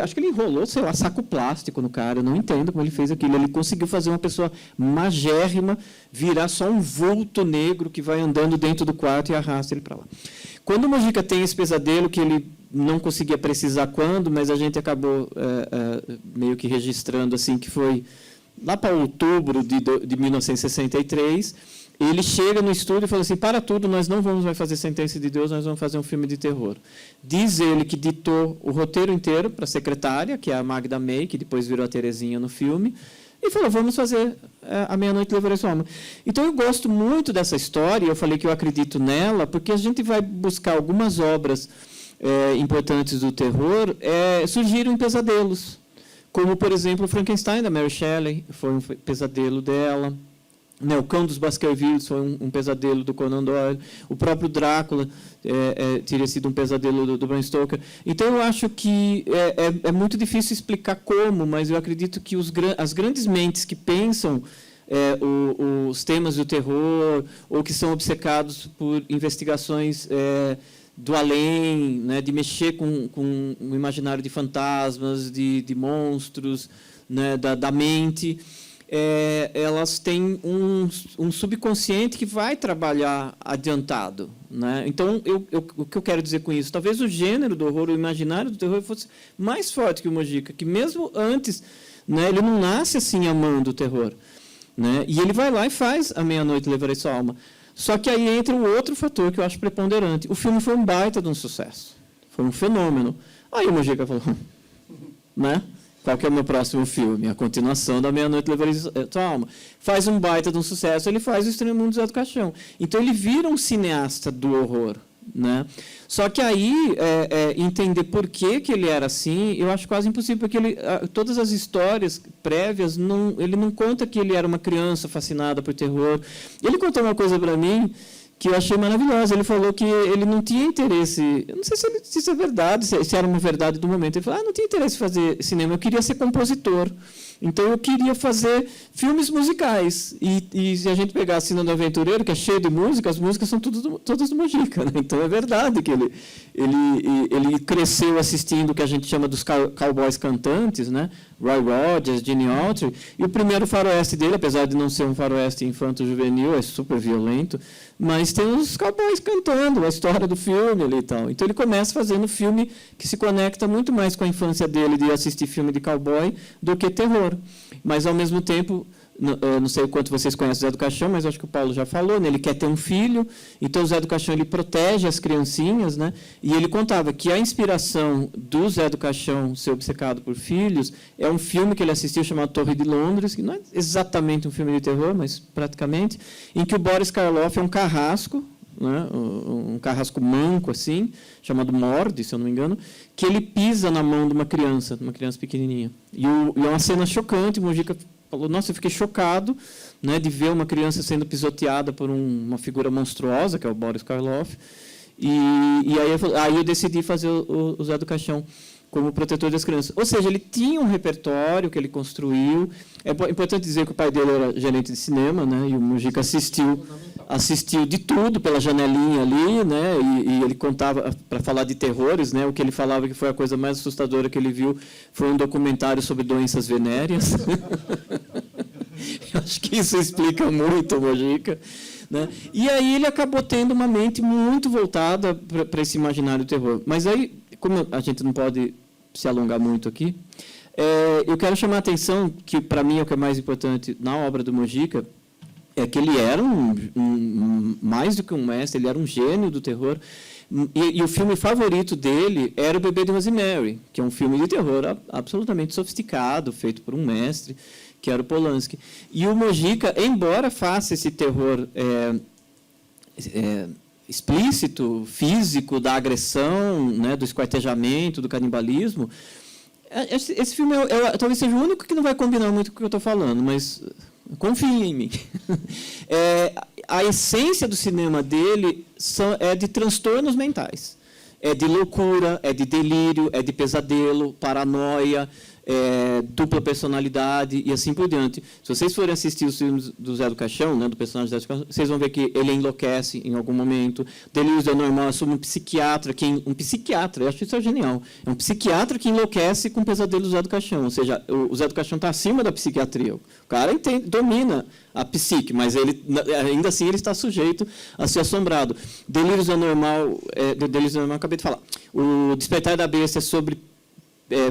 acho que ele enrolou, sei lá, saco plástico no cara. Eu não entendo como ele fez aquilo. Ele conseguiu fazer uma pessoa magérrima virar só um vulto negro que vai andando dentro do quarto e arrasta ele para lá. Quando o Mojica tem esse pesadelo, que ele não conseguia precisar quando, mas a gente acabou meio que registrando, assim, que foi lá para outubro de 1963, ele chega no estúdio e fala assim, para tudo, nós não vamos mais fazer Sentença de Deus, nós vamos fazer um filme de terror. Diz ele que ditou o roteiro inteiro para a secretária, que é a Magda May, que depois virou a Terezinha no filme, e falou, vamos fazer A Meia-Noite Levarei Sua Alma. Então, eu gosto muito dessa história, eu falei que eu acredito nela, porque a gente vai buscar algumas obras importantes do terror, surgiram em pesadelos, como, por exemplo, Frankenstein, da Mary Shelley, foi um pesadelo dela. O Cão dos Baskervilles foi um pesadelo do Conan Doyle. O próprio Drácula teria sido um pesadelo do Bram Stoker. Então, eu acho que é muito difícil explicar como, mas eu acredito que as grandes mentes que pensam os temas do terror ou que são obcecados por investigações do além, né, de mexer com o imaginário de fantasmas, de monstros, né, da mente... elas têm um subconsciente que vai trabalhar adiantado, né? Então, o que eu quero dizer com isso? Talvez o gênero do horror, o imaginário do terror, fosse mais forte que o Mojica, que mesmo antes, né, ele não nasce assim amando o terror, né? E ele vai lá e faz A Meia-Noite Levarei Sua Alma. Só que aí entra o outro fator que eu acho preponderante. O filme foi um baita de um sucesso, foi um fenômeno. Aí o Mojica falou, né? Qual que é o meu próximo filme? A continuação da Meia-Noite Levarei Sua Alma. Faz um baita de um sucesso, ele faz o Estranho Mundo do Zé do Caixão. Então, ele vira um cineasta do horror, né? Só que aí, entender por que ele era assim, eu acho quase impossível, porque todas as histórias prévias, ele não conta que ele era uma criança fascinada por terror. Ele contou uma coisa para mim que eu achei maravilhosa. Ele falou que ele não tinha interesse, eu não sei se isso é verdade, se era uma verdade do momento. Ele falou, não tinha interesse em fazer cinema, eu queria ser compositor. Então, eu queria fazer filmes musicais. E se a gente pegar a Cena do Aventureiro, que é cheio de música, as músicas são todas do Mojica, né? Então, é verdade que ele cresceu assistindo o que a gente chama dos cowboys cantantes, né? Roy Rogers, Gene Autry. E o primeiro faroeste dele, apesar de não ser um faroeste infanto-juvenil, é super violento, mas tem os cowboys cantando a história do filme ali e tal. Então, ele começa fazendo filme que se conecta muito mais com a infância dele de assistir filme de cowboy do que terror. Mas, ao mesmo tempo, não sei o quanto vocês conhecem o Zé do Caixão, mas acho que o Paulo já falou, né? Ele quer ter um filho, então o Zé do Caixão ele protege as criancinhas, né? E ele contava que a inspiração do Zé do Caixão ser obcecado por filhos é um filme que ele assistiu chamado Torre de Londres, que não é exatamente um filme de terror, mas praticamente, em que o Boris Karloff é um carrasco, né? Um carrasco manco, assim, chamado Morde, se eu não me engano, que ele pisa na mão de uma criança pequenininha. E é uma cena chocante, o Mojica falou, nossa, eu fiquei chocado, né, de ver uma criança sendo pisoteada por uma figura monstruosa, que é o Boris Karloff. E aí eu decidi fazer o Zé do Caixão como protetor das crianças. Ou seja, ele tinha um repertório que ele construiu. É importante dizer que o pai dele era gerente de cinema, né, e o Mojica assistiu de tudo pela janelinha ali, né, e ele contava, para falar de terrores, né, o que ele falava que foi a coisa mais assustadora que ele viu foi um documentário sobre doenças venéreas. Eu acho que isso explica muito o Mojica, né? E aí ele acabou tendo uma mente muito voltada para esse imaginário do terror. Mas aí, como a gente não pode se alongar muito aqui, eu quero chamar a atenção, que para mim é o que é mais importante na obra do Mojica, é que ele era mais do que um mestre, ele era um gênio do terror. E o filme favorito dele era O Bebê de Rosemary, que é um filme de terror absolutamente sofisticado, feito por um mestre, que era o Polanski. E o Mojica, embora faça esse terror explícito, físico, da agressão, né, do esquartejamento, do canibalismo. Esse filme talvez seja o único que não vai combinar muito com o que eu estou falando, mas confiem em mim. A essência do cinema dele é de transtornos mentais. É de loucura, é de delírio, é de pesadelo, paranoia, dupla personalidade e assim por diante. Se vocês forem assistir os filmes do Zé do Caixão, né, do personagem Zé do Caixão, vocês vão ver que ele enlouquece em algum momento. Delírios é normal, é sobre um psiquiatra, eu acho isso genial. É um psiquiatra que enlouquece com o pesadelo do Zé do Caixão. Ou seja, o Zé do Caixão está acima da psiquiatria. O cara domina a psique, mas ele, ainda assim ele está sujeito a ser assombrado. Delírios é normal, acabei de falar. O Despertar da Besta é sobre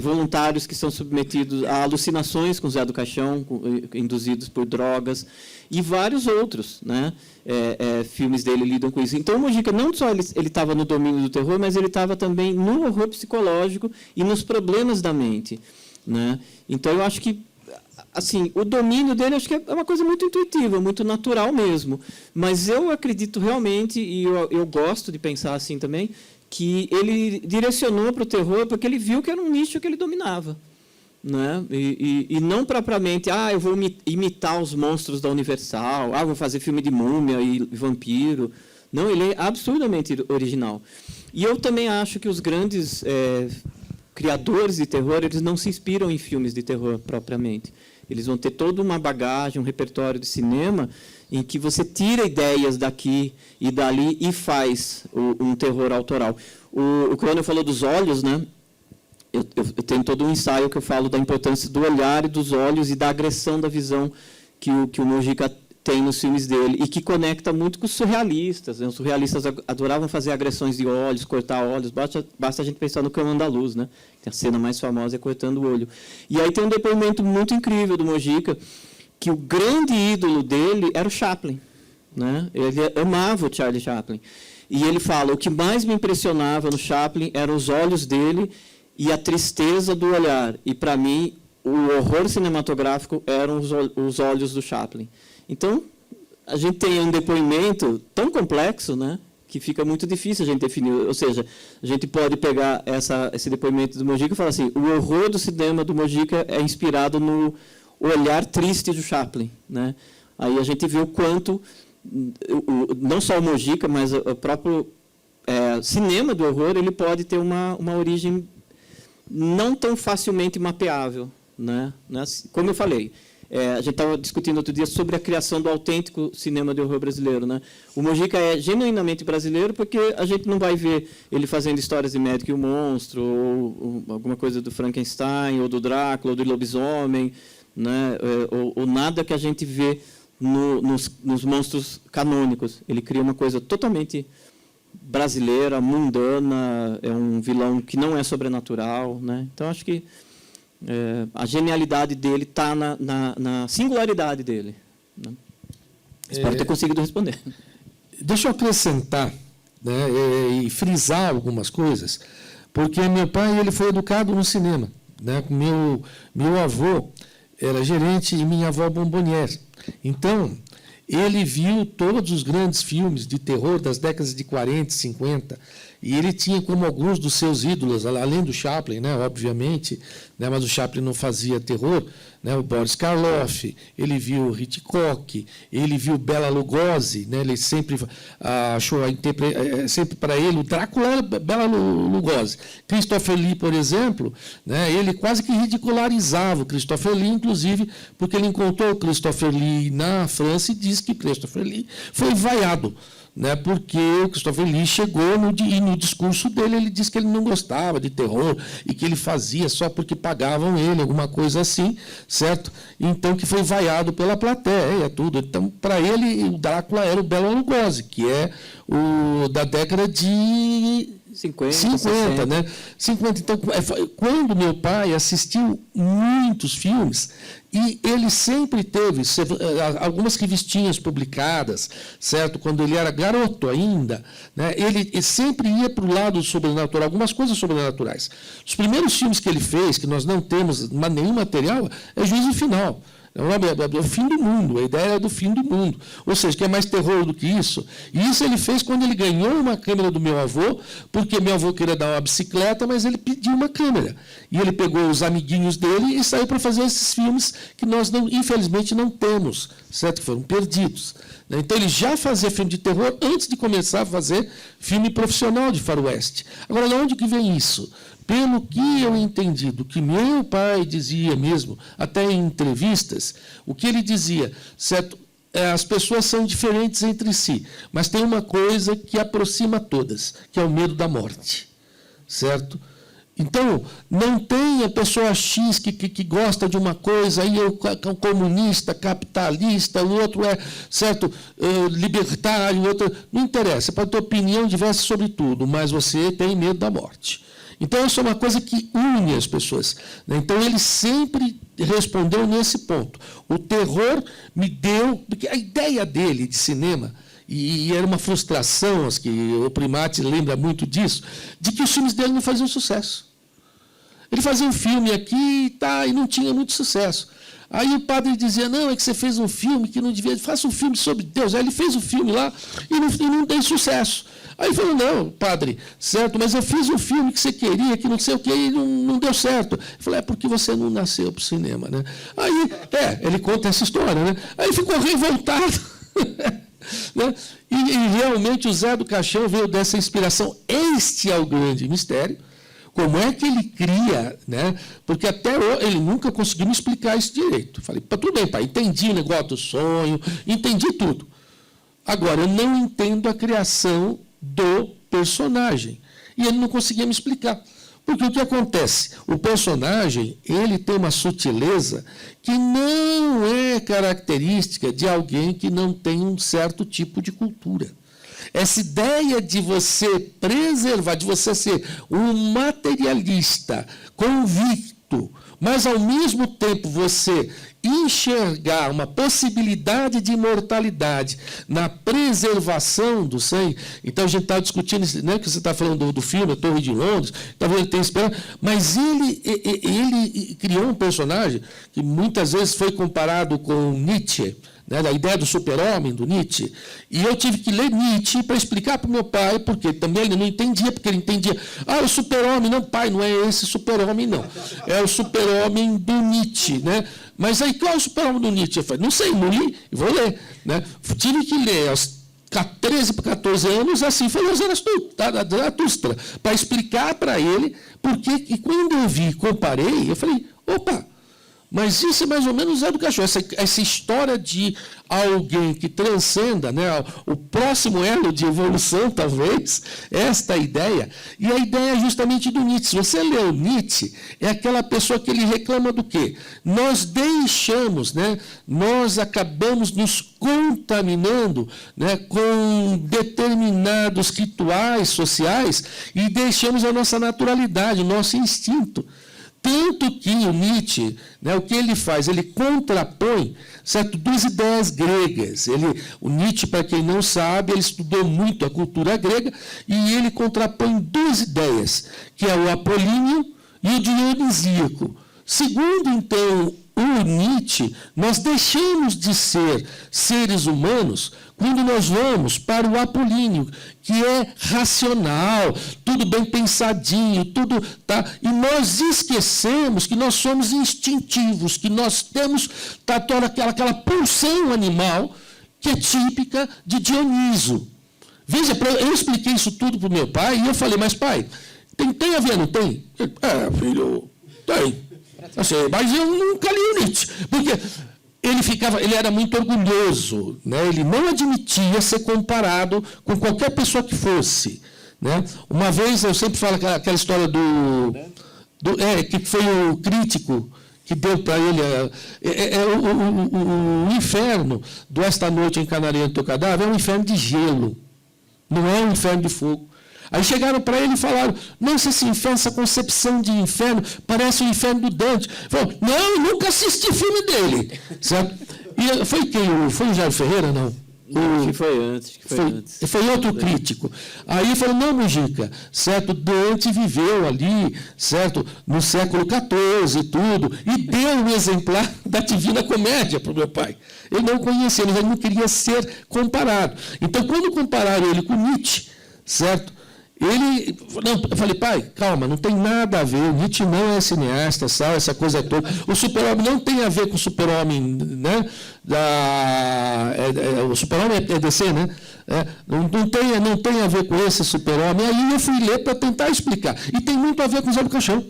voluntários que são submetidos a alucinações com Zé do Caixão, induzidos por drogas, e vários outros, né? Filmes dele lidam com isso. Então, o Mojica, não só ele estava no domínio do terror, mas ele estava também no horror psicológico e nos problemas da mente, né? Então, eu acho que assim, o domínio dele acho que é uma coisa muito intuitiva, muito natural mesmo. Mas eu acredito realmente, e eu gosto de pensar assim também, que ele direcionou para o terror porque ele viu que era um nicho que ele dominava, né? E não propriamente, eu vou imitar os monstros da Universal, vou fazer filme de múmia e vampiro. Não, ele é absurdamente original. E eu também acho que os grandes criadores de terror, eles não se inspiram em filmes de terror propriamente. Eles vão ter toda uma bagagem, um repertório de cinema em que você tira ideias daqui e dali e faz um terror autoral. O Croner falou dos olhos, né? Eu tenho todo um ensaio que eu falo da importância do olhar e dos olhos e da agressão da visão que o Mojica tem nos filmes dele e que conecta muito com os surrealistas, né? Os surrealistas adoravam fazer agressões de olhos, cortar olhos. Basta a gente pensar no Cão Andaluz, né? A cena mais famosa é cortando o olho. E aí tem um depoimento muito incrível do Mojica, que o grande ídolo dele era o Chaplin, né? Ele amava o Charlie Chaplin. E ele fala, o que mais me impressionava no Chaplin eram os olhos dele e a tristeza do olhar. E, para mim, o horror cinematográfico eram os olhos do Chaplin. Então, a gente tem um depoimento tão complexo, né, que fica muito difícil a gente definir. Ou seja, a gente pode pegar esse depoimento do Mojica e falar assim, o horror do cinema do Mojica é inspirado no olhar triste do Chaplin, né? Aí a gente vê o quanto, não só o Mojica, mas o próprio cinema do horror, ele pode ter uma origem não tão facilmente mapeável, né? Como eu falei, a gente estava discutindo outro dia sobre a criação do autêntico cinema de horror brasileiro, né? O Mojica é genuinamente brasileiro porque a gente não vai ver ele fazendo histórias de Médico e o Monstro, ou alguma coisa do Frankenstein, ou do Drácula, ou do lobisomem, né? Ou nada que a gente vê nos monstros canônicos. Ele cria uma coisa totalmente brasileira, mundana, é um vilão que não é sobrenatural, né? Então, acho que a genialidade dele está na singularidade dele, né? Espero ter conseguido responder. Deixa eu acrescentar, né, e frisar algumas coisas, porque meu pai ele foi educado no cinema, né? Meu avô era gerente e minha avó bomboniere. Então, ele viu todos os grandes filmes de terror das décadas de 40 e 50, e ele tinha como alguns dos seus ídolos, além do Chaplin, né, obviamente, né, mas o Chaplin não fazia terror, né, o Boris Karloff, ele viu Hitchcock, ele viu Bela Lugosi, né, ele sempre achou sempre para ele o Drácula era Bela Lugosi. Christopher Lee, por exemplo, né, ele quase que ridicularizava o Christopher Lee, inclusive porque ele encontrou o Christopher Lee na França e disse que Christopher Lee foi vaiado, né, porque o Christopher Lee chegou e no discurso dele ele disse que ele não gostava de terror e que ele fazia só porque pagavam ele, alguma coisa assim, certo? Então, que foi vaiado pela plateia, tudo. Então, para ele, o Drácula era o Bela Lugosi, que é o da década de 50, né? 50. Então, quando meu pai assistiu muitos filmes, e ele sempre teve algumas revistinhas publicadas, certo? Quando ele era garoto ainda, né? Ele sempre ia para o lado sobrenatural, algumas coisas sobrenaturais. Os primeiros filmes que ele fez, que nós não temos nenhum material, é Juízo Final. É o fim do mundo, a ideia era do fim do mundo. Ou seja, que é mais terror do que isso. E isso ele fez quando ele ganhou uma câmera do meu avô, porque meu avô queria dar uma bicicleta, mas ele pediu uma câmera. E ele pegou os amiguinhos dele e saiu para fazer esses filmes que nós, infelizmente, não temos, certo? Que foram perdidos. Então, ele já fazia filme de terror antes de começar a fazer filme profissional de faroeste. Agora, de onde que vem isso? Pelo que eu entendi, do que meu pai dizia mesmo, até em entrevistas, o que ele dizia, certo? As pessoas são diferentes entre si, mas tem uma coisa que aproxima todas, que é o medo da morte, certo? Então, não tem a pessoa X que gosta de uma coisa, aí é um comunista, capitalista, o outro é, certo, libertário, o outro... Não interessa, pode ter opinião diversa sobre tudo, mas você tem medo da morte. Então, isso é uma coisa que une as pessoas. Então, ele sempre respondeu nesse ponto. O terror me deu... Porque a ideia dele de cinema, e era uma frustração, acho que o Primati lembra muito disso, de que os filmes dele não faziam sucesso. Ele fazia um filme aqui e não tinha muito sucesso. Aí o padre dizia, não, é que você fez um filme que não devia... Faça um filme sobre Deus. Aí ele fez o filme lá e não deu sucesso. Aí ele falou, não, padre, certo, mas eu fiz um filme que você queria, que não sei o quê, e não deu certo. Ele falou, é porque você não nasceu para o cinema, né? Aí, ele conta essa história, né? Aí ficou revoltado. Né? E realmente o Zé do Caixão veio dessa inspiração. Este é o grande mistério. Como é que ele cria, né? Porque até ele nunca conseguiu me explicar isso direito. Falei, tudo bem, pai, entendi o negócio do sonho, entendi tudo. Agora, eu não entendo a criação do personagem. E ele não conseguia me explicar. Porque o que acontece? O personagem, ele tem uma sutileza que não é característica de alguém que não tem um certo tipo de cultura. Essa ideia de você preservar, de você ser um materialista convicto, mas, ao mesmo tempo, você enxergar uma possibilidade de imortalidade na preservação do sangue. Então, a gente está discutindo, né, que você está falando do filme, A Torre de Londres, talvez ele tenha esperança, mas ele criou um personagem que muitas vezes foi comparado com Nietzsche, né, da ideia do super-homem, do Nietzsche. E eu tive que ler Nietzsche para explicar para o meu pai, porque também ele não entendia, porque ele entendia, o super-homem, não, pai, não é esse super-homem, não. É o super-homem do Nietzsche, né? Mas aí, qual é o super-homem do Nietzsche? Eu falei, não sei, não li, vou ler. Né? Tive que ler aos 13 para 14 anos, assim foi o Zaratustra, para explicar para ele, porque e quando eu vi, comparei, eu falei, opa, mas isso é mais ou menos Zé do Caixão, essa história de alguém que transcenda, né, o próximo elo de evolução, talvez, esta ideia, e a ideia é justamente do Nietzsche. Se você lê o Nietzsche, é aquela pessoa que ele reclama do quê? Nós deixamos, né, nós acabamos nos contaminando, né, com determinados rituais sociais e deixamos a nossa naturalidade, o nosso instinto. Tanto que o Nietzsche, né, o que ele faz? Ele contrapõe, certo, duas ideias gregas. O Nietzsche, para quem não sabe, ele estudou muito a cultura grega e ele contrapõe duas ideias, que é o apolíneo e o dionisíaco. Segundo, então, o Nietzsche, nós deixamos de ser seres humanos quando nós vamos para o apolíneo, que é racional, tudo bem pensadinho, tudo, tá? E nós esquecemos que nós somos instintivos, que nós temos toda aquela pulsão animal que é típica de Dioniso. Veja, eu expliquei isso tudo para o meu pai e eu falei, mas pai, tem a ver, não tem? Filho, tem. Assim, mas eu nunca li o Nietzsche, porque ele era muito orgulhoso, né? Ele não admitia ser comparado com qualquer pessoa que fosse. Né? Uma vez, eu sempre falo aquela história que foi o crítico que deu para ele o inferno do Esta Noite em Canarinho do Teu Cadáver, é um inferno de gelo, não é um inferno de fogo. Aí chegaram para ele e falaram, nossa, esse inferno, essa concepção de inferno, parece o inferno do Dante. Falou, não, eu nunca assisti filme dele. Certo? E foi quem? Foi o Jair Ferreira, não? Acho que foi antes. Foi outro crítico. Aí falou, não, Mujica, certo, Dante viveu ali, certo, no século XIV e tudo, e deu um exemplar da Divina Comédia para o meu pai. Ele não conhecia, ele não queria ser comparado. Então, quando compararam ele com Nietzsche, certo, eu falei, pai, calma, não tem nada a ver, o Nietzsche não é cineasta, essa coisa toda. O Super-Homem não tem a ver com o Super-Homem, né? O Super-Homem é DC, né? Não tem a ver com esse Super-Homem. Aí eu fui ler para tentar explicar. E tem muito a ver com o Zé do Caixão.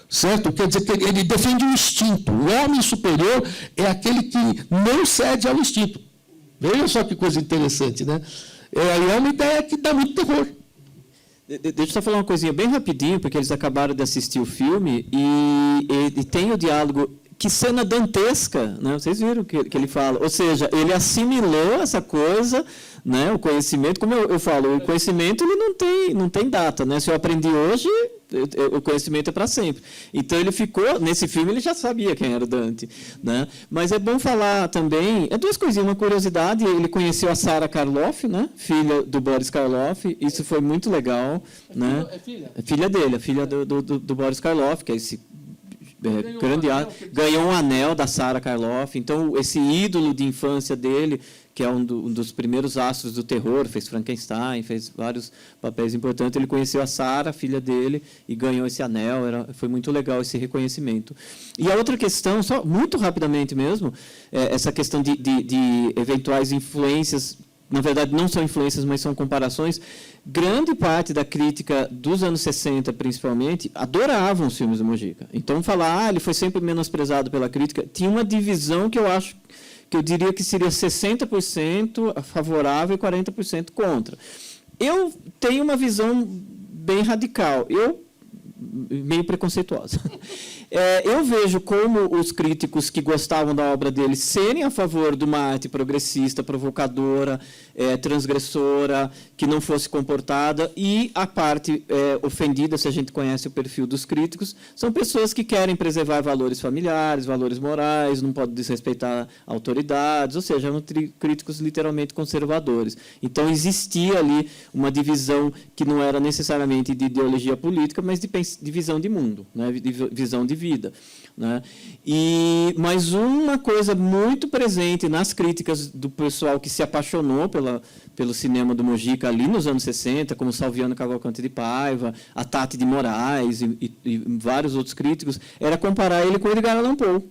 Certo? Quer dizer que ele defende o instinto. O homem superior é aquele que não cede ao instinto. Veja só que coisa interessante, né? Aí é uma ideia que dá muito terror. Deixa eu só falar uma coisinha bem rapidinho, porque eles acabaram de assistir o filme e tem o diálogo. Que cena dantesca, né? Vocês viram que ele fala. Ou seja, ele assimilou essa coisa, né? O conhecimento, como eu falo, o conhecimento ele não tem data, né? Se eu aprendi hoje, o conhecimento é para sempre. Então ele ficou, nesse filme ele já sabia quem era o Dante, né? Mas é bom falar também, duas coisinhas, uma curiosidade, ele conheceu a Sarah Karloff, né? Filha do Boris Karloff, isso foi muito legal, né? É filha? É filha dele, a filha do Boris Karloff, que é esse grande ganhou um anel da Sarah Karloff. Então, esse ídolo de infância dele, que é um dos primeiros astros do terror, fez Frankenstein, fez vários papéis importantes, ele conheceu a Sarah, filha dele, e ganhou esse anel. Foi muito legal esse reconhecimento. E a outra questão, só muito rapidamente mesmo, essa questão de eventuais influências. Na verdade, não são influências, mas são comparações. Grande parte da crítica dos anos 60, principalmente, adoravam os filmes do Mujica. Então, falar, ele foi sempre menosprezado pela crítica, tinha uma divisão que eu diria que seria 60% favorável e 40% contra. Eu tenho uma visão bem radical, meio preconceituosa. Eu vejo como os críticos que gostavam da obra dele serem a favor de uma arte progressista, provocadora, transgressora, que não fosse comportada, e a parte ofendida, se a gente conhece o perfil dos críticos, são pessoas que querem preservar valores familiares, valores morais, não podem desrespeitar autoridades, ou seja, eram críticos literalmente conservadores. Então, existia ali uma divisão que não era necessariamente de ideologia política, mas de visão de mundo, né? De visão de vida, né? Mas uma coisa muito presente nas críticas do pessoal que se apaixonou pelo cinema do Mujica ali nos anos 60, como Salviano Cavalcante de Paiva, a Tati de Moraes e vários outros críticos, era comparar ele com Edgar Allan Poe.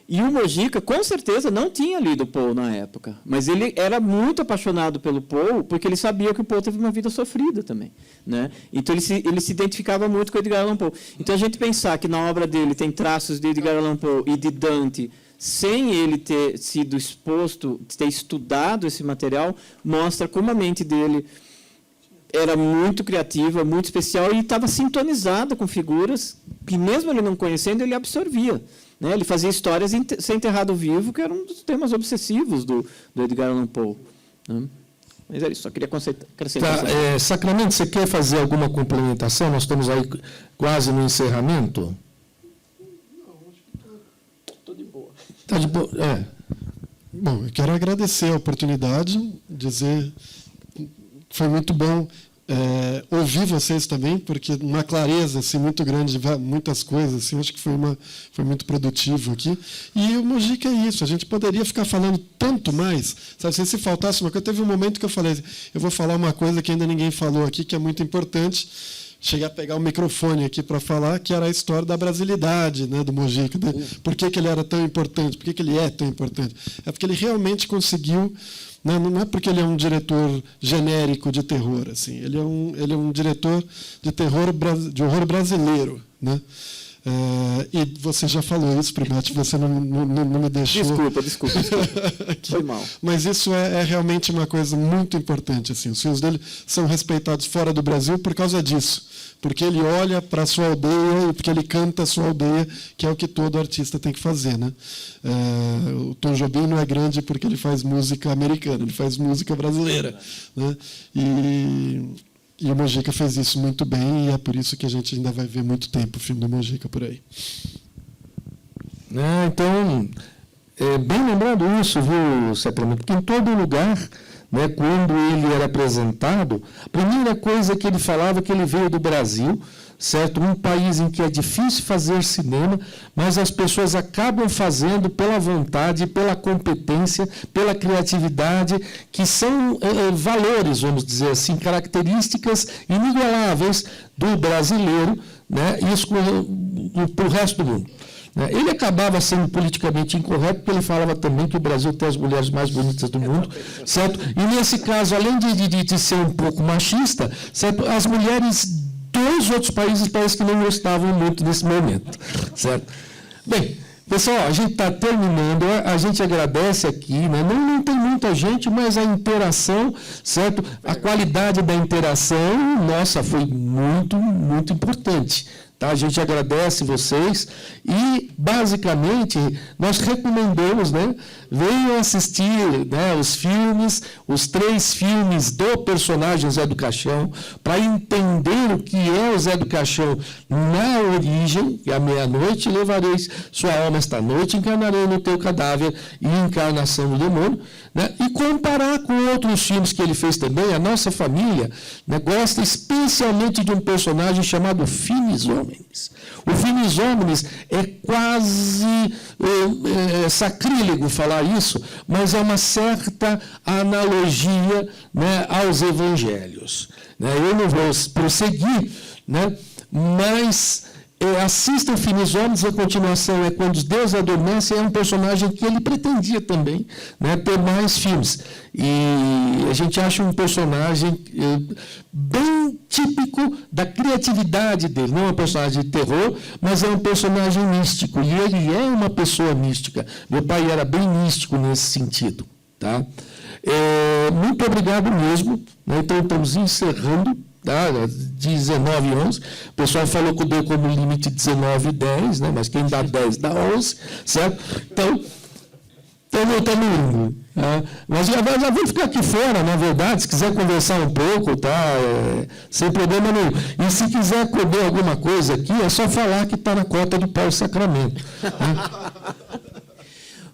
E o Mujica, com certeza, não tinha lido Poe na época, mas ele era muito apaixonado pelo Poe, porque ele sabia que o Poe teve uma vida sofrida também, né? Então, ele se identificava muito com Edgar Allan Poe. Então, a gente pensar que na obra dele tem traços de Edgar Allan Poe e de Dante, sem ele ter sido exposto, ter estudado esse material, mostra como a mente dele era muito criativa, muito especial, e estava sintonizada com figuras que, mesmo ele não conhecendo, ele absorvia. Né? Ele fazia histórias sem enterrado vivo, que era um dos temas obsessivos do Edgar Allan Poe. Né? Mas é isso, só queria acrescentar. Tá, Sacramento, você quer fazer alguma complementação? Nós estamos aí quase no encerramento. Não, acho que estou de boa. Está de boa? Bom, eu quero agradecer a oportunidade, dizer que foi muito bom ouvir vocês também, porque uma clareza assim, muito grande de muitas coisas, assim, acho que foi muito produtivo aqui. E o Mujica é isso, a gente poderia ficar falando tanto mais, sabe? Se faltasse uma coisa, teve um momento que eu falei, eu vou falar uma coisa que ainda ninguém falou aqui, que é muito importante. Cheguei a pegar o microfone aqui para falar, que era a história da brasilidade, né, do Mujica. Por que ele era tão importante? Por que ele é tão importante? É porque ele realmente conseguiu. Não é porque ele é um diretor genérico de terror, assim. Ele é um diretor de terror, de horror brasileiro, né? E você já falou isso, Primati, você não me deixou. Desculpa. Foi mal. Mas isso é realmente uma coisa muito importante. Assim. Os filmes dele são respeitados fora do Brasil por causa disso. Porque ele olha para a sua aldeia e porque ele canta a sua aldeia, que é o que todo artista tem que fazer. Né? O Tom Jobim não é grande porque ele faz música americana, ele faz música brasileira. Né? E o Mujica fez isso muito bem, e é por isso que a gente ainda vai ver muito tempo o filme do Mujica por aí. Então, bem lembrado isso, viu, Sacramento? Porque em todo lugar, né, quando ele era apresentado, a primeira coisa que ele falava é que ele veio do Brasil, certo? Um país em que é difícil fazer cinema, mas as pessoas acabam fazendo pela vontade, pela competência, pela criatividade, que são valores, vamos dizer assim, características inigualáveis do brasileiro, né? Isso para o resto do mundo. Ele acabava sendo politicamente incorreto, porque ele falava também que o Brasil tem as mulheres mais bonitas do mundo, certo? E, nesse caso, além de ser um pouco machista, certo? As mulheres dos outros países parece que não gostavam muito nesse momento, certo? Bem, pessoal, a gente está terminando, a gente agradece aqui, né? Não tem muita gente, mas a interação, certo? A qualidade da interação, nossa, foi muito, muito importante. Tá? A gente agradece vocês e, basicamente, nós recomendamos, né, venham assistir, né, os filmes, os 3 filmes do personagem Zé do Caixão, para entender o que é o Zé do Caixão na origem, que à meia-noite levareis sua alma esta noite, encarnarei no teu cadáver e encarnação do demônio, né, e comparar com outros filmes que ele fez também. A nossa família, né, gosta especialmente de um personagem chamado Finis Homens. O Finis Homens é quase sacrílego falar isso, mas é uma certa analogia, né, aos evangelhos. Né? Eu não vou prosseguir, né, mas assistam Finis Homens, a continuação é Quando Deus Adormece, é um personagem que ele pretendia também, né, ter mais filmes. E a gente acha um personagem bem típico da criatividade dele. Não é um personagem de terror, mas é um personagem místico. E ele é uma pessoa mística. Meu pai era bem místico nesse sentido. Tá? Muito obrigado mesmo. Né? Então, estamos encerrando. Tá? 19:11. O pessoal falou que eu dei como limite 19:10, né? Mas quem dá 10 dá 11, certo? Então, estamos indo. Tá? Mas já vou ficar aqui fora, na verdade, se quiser conversar um pouco, tá? Sem problema nenhum. E se quiser comer alguma coisa aqui, é só falar que está na cota do Paulo Sacramento. Tá?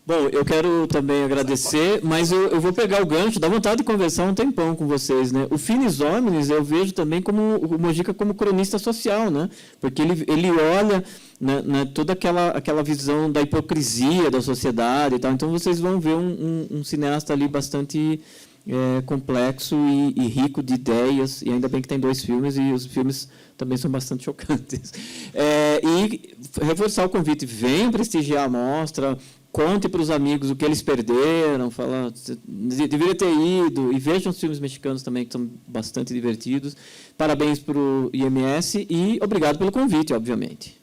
Bom, eu quero também agradecer, mas eu vou pegar o gancho, dá vontade de conversar um tempão com vocês, né? O Finis Homines eu vejo também como o Mojica como cronista social, né? Porque ele olha, né, toda aquela visão da hipocrisia da sociedade e tal. Então vocês vão ver um cineasta ali bastante complexo e rico de ideias, e ainda bem que tem 2 filmes, e os filmes também são bastante chocantes. E reforçar o convite, venham prestigiar a mostra, conte para os amigos o que eles perderam, fala, deveria ter ido, e vejam os filmes mexicanos também, que são bastante divertidos. Parabéns para o IMS e obrigado pelo convite, obviamente.